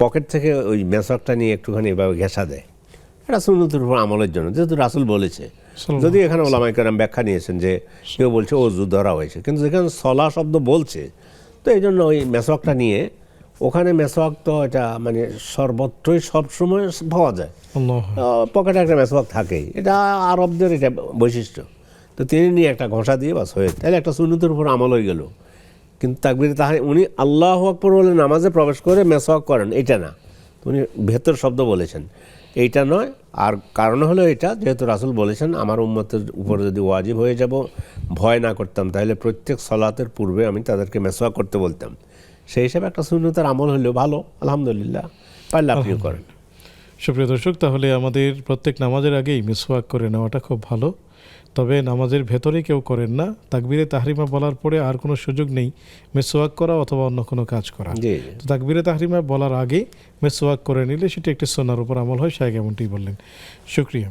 পকেট থেকে ওই মেসওয়াকটা নিয়ে একটুখানি এভাবে ঘেঁষা দেয়। এটা সুন্নতের উপর আমলের জন্য, যেহেতু রাসূল বলেছে। যদি এখানে ওলামায়ে কেরাম ব্যাখ্যা নিয়েছেন যে কেউ বলছে ওযু ধরা হয়েছে, কিন্তু যেখানে সলা শব্দ বলছে তো এই জন্য ওই মেসওয়াকটা নিয়ে ওখানে মেসওয়াক তো এটা মানে সর্বত্রই সবসময় পাওয়া যায়, পকেটে একটা মেসওয়াক থাকেই, এটা আরবদের এটা বৈশিষ্ট্য। তো তিনি নিয়ে একটা ঘষা দিয়ে বাস হয়ে, তাহলে একটা সুন্নতের উপর আমল হয়ে গেল। কিন্তু তাকবীরে তাহলে উনি আল্লাহু আকবার বলে নামাজে প্রবেশ করে মেসওয়াক করেন, এটা না, উনি ভেতর শব্দ বলেছেন। এইটা নয়। আর কারণ হলো এটা, যেহেতু রাসূল বলেছেন আমার উম্মতের উপরে যদি ওয়াজিব হয়ে যাব ভয় না করতাম, তাহলে প্রত্যেক সলাতের পূর্বে আমি তাদেরকে মেসওয়াক করতে বলতাম। সেই হিসাবে একটা সুন্নতের আমল হলেও ভালো, আলহামদুলিল্লাহ, পারলে আপনিও করেন। সুপ্রিয় দর্শক, তাহলে আমাদের প্রত্যেক নামাজের আগেই মিসওয়াক করে নেওয়াটা খুব ভালো। তবে নামাজের ভেতরে কেউ করেন না, তাকবীরে তাহরিমা বলার পরে আর কোনো সুযোগ নেই মিসওয়াক করা অথবা অন্য কোনো কাজ করা। জি তো তাকবীরে তাহরিমা বলার আগে মিসওয়াক করে নিলে সেটি একটি সুন্নাহর উপর আমল হয়। শায়েখ এমনটি বললেন। শুকরিয়া।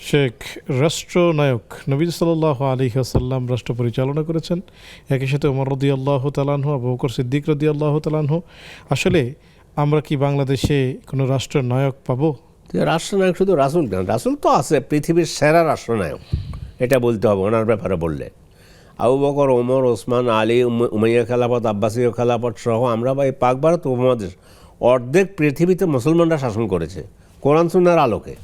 শেখ, রাষ্ট্রনায়ক নবী সাল্লাল্লাহু আলাইহি ওয়াসাল্লাম রাষ্ট্র পরিচালনা করেছেন, একই সাথে ওমর রাদিয়াল্লাহু তাআলা আনহু, আবু বকর সিদ্দিক রাদিয়াল্লাহু তাআলা আনহু। আসলে আমরা কি বাংলাদেশে কোনো রাষ্ট্রনায়ক পাবো? রাষ্ট্রনায়ক শুধু রাসূল কেন, রাসূল তো আছে পৃথিবীর সেরা রাষ্ট্রনায়ক, এটা বলতে হবে ওনার ব্যাপারে বললে। আবু বকর, ওমর, ওসমান, আলী, উমাইয়া খেলাফত, আব্বাসীয় খেলাফত সহ আমরা এই পাক ভারত উপমহাদেশ অর্ধেক পৃথিবীতে মুসলমানরা শাসন করেছে কোরআন সুন্নাহর আলোকে।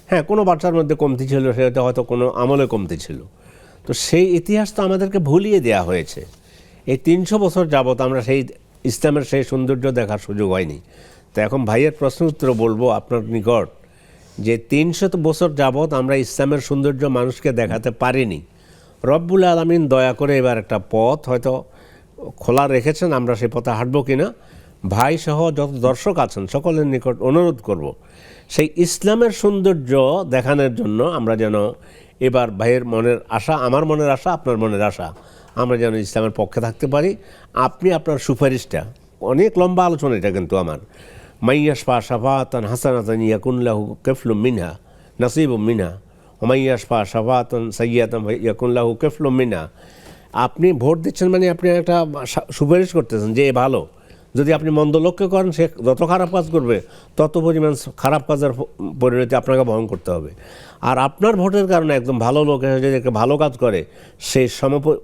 হ্যাঁ, কোনো বাচ্চার মধ্যে কমতি ছিল, সেটা হয়তো কোনো আমলে কমতি ছিল, তো সেই ইতিহাস তো আমাদেরকে ভুলিয়ে দেওয়া হয়েছে। এই 300 বছর যাবৎ আমরা সেই ইসলামের সেই সৌন্দর্য দেখার সুযোগ হয়নি। তো এখন ভাইয়ের প্রশ্ন উত্তর বলবো আপনার নিকট যে 300 বছর যাবৎ আমরা ইসলামের সৌন্দর্য মানুষকে দেখাতে পারিনি। রব্বুল আলামিন দয়া করে এবার একটা পথ হয়তো খোলা রেখেছেন, আমরা সেই পথে হাঁটবো কিনা ভাই সহ যত দর্শক আছেন সকলের নিকট অনুরোধ করব, সেই ইসলামের সৌন্দর্য দেখানোর জন্য আমরা যেন এবার ভাইয়ের মনের আশা, আমার মনের আশা, আপনার মনের আশা, আমরা যেন ইসলামের পক্ষে থাকতে পারি। আপনি আপনার সুপারিশটা, অনেক লম্বা আলোচনা এটা কিন্তু আমার, মাইয়াশফা শাফাআতান হাসানাতান ইয়াকুন লাহু কাফলুম মিনহা নাসিবুম মিনহা ওয়া মাইয়াশফা শাফাআতান সাইয়্যাতান ইয়াকুন লাহু কাফলুম মিনহা। আপনি ভোট দিচ্ছেন মানে আপনি একটা সুপারিশ করতেছেন যে এ ভালো। যদি আপনি মন্দ লক্ষ্য করেন, সে যত খারাপ কাজ করবে তত পরিমাণ খারাপ কাজের পরিণতি আপনাকে বহন করতে হবে। আর আপনার ভোটের কারণে একদম ভালো লোক এসে যদি একটা ভালো কাজ করে, সেই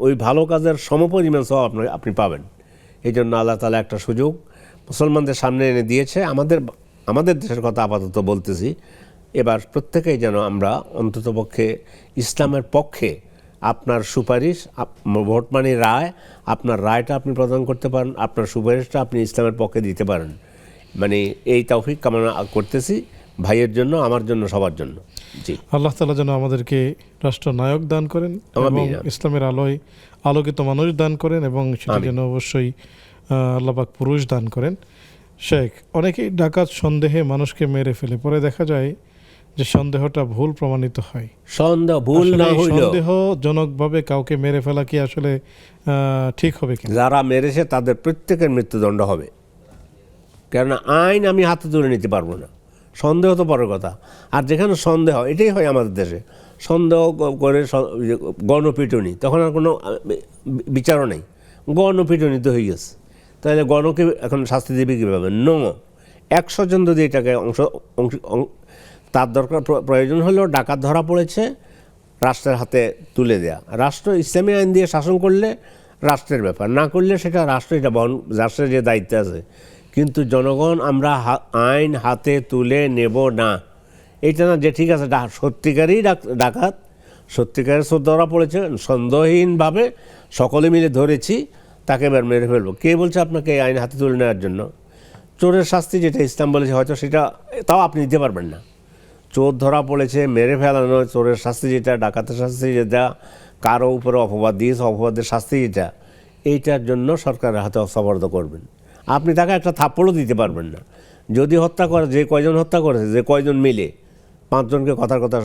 ওই ভালো কাজের সমপরিমাণ সহ আপনি পাবেন। এই জন্য আল্লাহ তাআলা একটা সুযোগ মুসলমানদের সামনে এনে দিয়েছে। আমাদের দেশের কথা আপাতত বলতেছি, এবার প্রত্যেকেই যেন আমরা অন্ততপক্ষে ইসলামের পক্ষে আপনার সুপারিশ, ভোট মানে রায়, আপনার রায়টা আপনি প্রদান করতে পারেন, আপনার সুপারিশটা আপনি ইসলামের পক্ষে দিতে পারেন। মানে এই তৌফিক কামনা করতেছি ভাইয়ের জন্য, আমার জন্য, সবার জন্য। জি, আল্লাহ তাআলা যেন আমাদেরকে রাষ্ট্রনায়ক দান করেন এবং ইসলামের আলোয় আলোকিত মানুষ দান করেন, এবং সেটা যেন অবশ্যই আল্লাহ পাক পুরুষ দান করেন। শেখ, অনেকেই ডাকাত সন্দেহে মানুষকে মেরে ফেলে, পরে দেখা যায় যে সন্দেহটা ভুল প্রমাণিত হয়। সন্দেহ ভুল না হইলেও সন্দেহজনকভাবে কাউকে মেরে ফেলা কি আসলে ঠিক হবে কিনা? যারা মেরেছে তাদের প্রত্যেকের মৃত্যুদণ্ড হবে, কেননা আইন আমি হাতে তুলে নিতে পারবো না। সন্দেহ তো পরের কথা। আর যেখানে সন্দেহ, এটাই হয় আমাদের দেশে, সন্দেহ করে গণপিটুনি, তখন আর কোনো বিচারও নেই, গণপিটুনি তো হয়ে গেছে। তাহলে গণকে এখন শাস্তি দেবে কীভাবে? 100 জন যদি এটাকে তার দরকার প্রয়োজন হলেও ডাকাত ধরা পড়েছে, রাষ্ট্রের হাতে তুলে দেয়া। রাষ্ট্র ইসলামী আইন দিয়ে শাসন করলে রাষ্ট্রের ব্যাপার, না করলে সেটা রাষ্ট্র এটা রাষ্ট্রের যে দায়িত্ব আছে। কিন্তু জনগণ আমরা আইন হাতে তুলে নেব না, এইটা না যে ঠিক আছে সত্যিকারই ডাকাত, সত্যিকারের ধরা পড়েছে, সন্দেহহীনভাবে সকলে মিলে ধরেছি, তাকে এবার মেরে ফেলবো। কে বলছে আপনাকে এই আইন হাতে তুলে নেওয়ার জন্য? চোরের শাস্তি যেটা ইসলাম বলেছে হয়তো সেটা তাও আপনি দিতে পারবেন না। চোর ধরা পড়েছে, মেরে ফেলানো, চোরের শাস্তি যেটা, ডাকাতের শাস্তি যেটা, কারো উপরে অপবাদ দিয়েছে অপবাদের শাস্তি যেটা, এইটার জন্য সরকারের হাতে অসবর্দ করবেন। আপনি তাকে একটা থাপ্পড়ও দিতে পারবেন না। যদি হত্যা করে, যে কয়জন হত্যা করেছে, যে কয়জন মিলে, 5 জনকে কথার কথা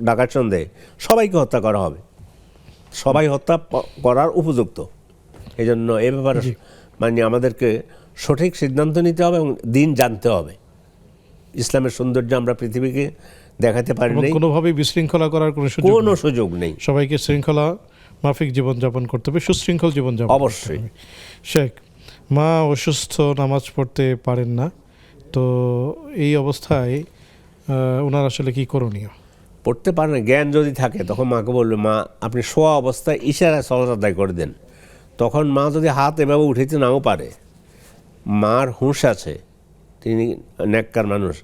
ডাকাত সন্দেহে সবাইকে হত্যা করা হবে, সবাই হত্যা করার উপযুক্ত। এই জন্য এ ব্যাপারে মানে আমাদেরকে সঠিক সিদ্ধান্ত নিতে হবে এবং দিন জানতে হবে। ইসলামের সৌন্দর্য আমরা পৃথিবীকে দেখাতে পারি না, কোনোভাবেই বিশৃঙ্খলা করার কোনো সুযোগ নেই। সবাইকে শৃঙ্খলা মাফিক জীবনযাপন করতে হবে, সুশৃঙ্খল জীবনযাপন অবশ্যই। শেখ, মা অসুস্থ, নামাজ পড়তে পারেন না, তো এই অবস্থায় ওনার আসলে কি করণীয়? পড়তে পারেন, জ্ঞান যদি থাকে তখন মাকে বলবে, মা আপনি শোয়া অবস্থায় ইশারায় সালাত আদায় করে দেন। তখন মা যদি হাত এভাবে উঠাইতে নাও পারে, মার হুঁশ আছে, তিনি নেককার মানুষ,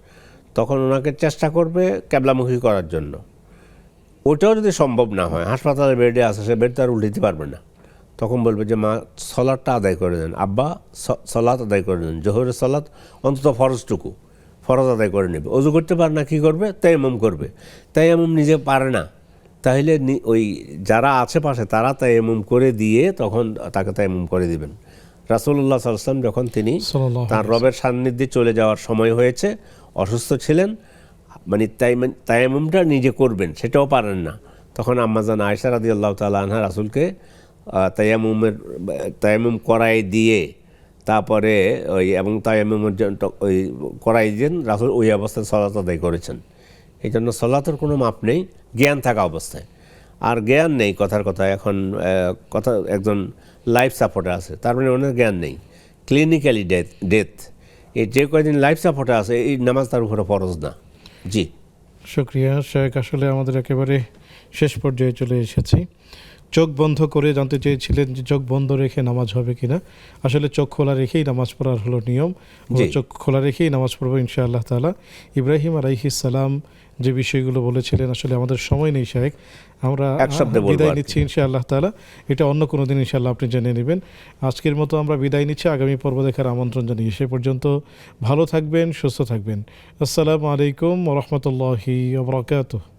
তখন ওনাকে চেষ্টা করবে ক্যাবলামুখী করার জন্য। ওটাও যদি সম্ভব না হয়, হাসপাতালের বেডে আছে, সে বেড তো আর উঠাইতে পারবে না, তখন বলবে যে মা সলাতটা আদায় করে দেন, আব্বা সলাত আদায় করে দেন, জোহরের সলাত অন্তত ফরজ আদায় করে নেবে। অজু করতে পারে না, কী করবে? তায়াম্মুম করবে। তায়াম্মুম নিজে পারে না, তাহলে ওই যারা আশেপাশে তারা তায়াম্মুম করে দিয়ে তখন তাকে তায়াম্মুম করে দিবেন। রাসূলুল্লাহ সাল্লাল্লাহু আলাইহি ওয়াসাল্লাম যখন তিনি সাল্লাল্লাহু তার রবের সান্নিধ্যে চলে যাওয়ার সময় হয়েছে, অসুস্থ ছিলেন, মানে তায়াম্মুমটা নিজে করবেন সেটাও পারেন না, তখন আম্মাজান আয়েশা রাদিয়াল্লাহু তাআলা আনহা রাসূলকে তায়াম্মুম করাই দিয়ে তারপরে ওই এবং তায়াম্মুমের জন্য ওই করাই দিন, রাসূল ওই অবস্থায় সালাত আদায় করেছেন। এই জন্য সালাতের কোনো মাপ নেই জ্ঞান থাকা অবস্থায়। আর জ্ঞান নেই, কথার কথা এখন কথা একজন লাইফ সাপোর্টে আছে, তার মানে ওনার জ্ঞান নেই, ক্লিনিক্যালি ডেথ, এই যে কয়দিন লাইফ সাপোর্টে আছে এই নামাজ তার উপরে ফরজ না। জি, শুক্রিয়া শেখ। আসলে আমাদের একেবারে শেষ পর্যায়ে চলে এসেছি। চোখ বন্ধ করে জানতে চেয়েছিলেন যে চোখ বন্ধ রেখে নামাজ হবে কিনা। আসলে চোখ খোলা রেখেই নামাজ পড়ার হলো নিয়ম, চোখ খোলা রেখেই নামাজ পড়বো ইনশাআল্লাহ তাআলা। ইব্রাহিম আলাইহিস সালাম যে বিষয়গুলো বলেছিলেন, আসলে আমাদের সময় নেই শেখ, আমরা বিদায় নিচ্ছি ইনশাআল্লাহ তাআলা। এটা অন্য কোনো দিন ইনশাআল্লাহ আপনি জেনে নেবেন। আজকের মতো আমরা বিদায় নিচ্ছি, আগামী পর্ব দেখার আমন্ত্রণ জানিয়ে সে পর্যন্ত ভালো থাকবেন, সুস্থ থাকবেন। আসসালামু আলাইকুম ওয়া রাহমাতুল্লাহি ওয়া বারাকাতুহু।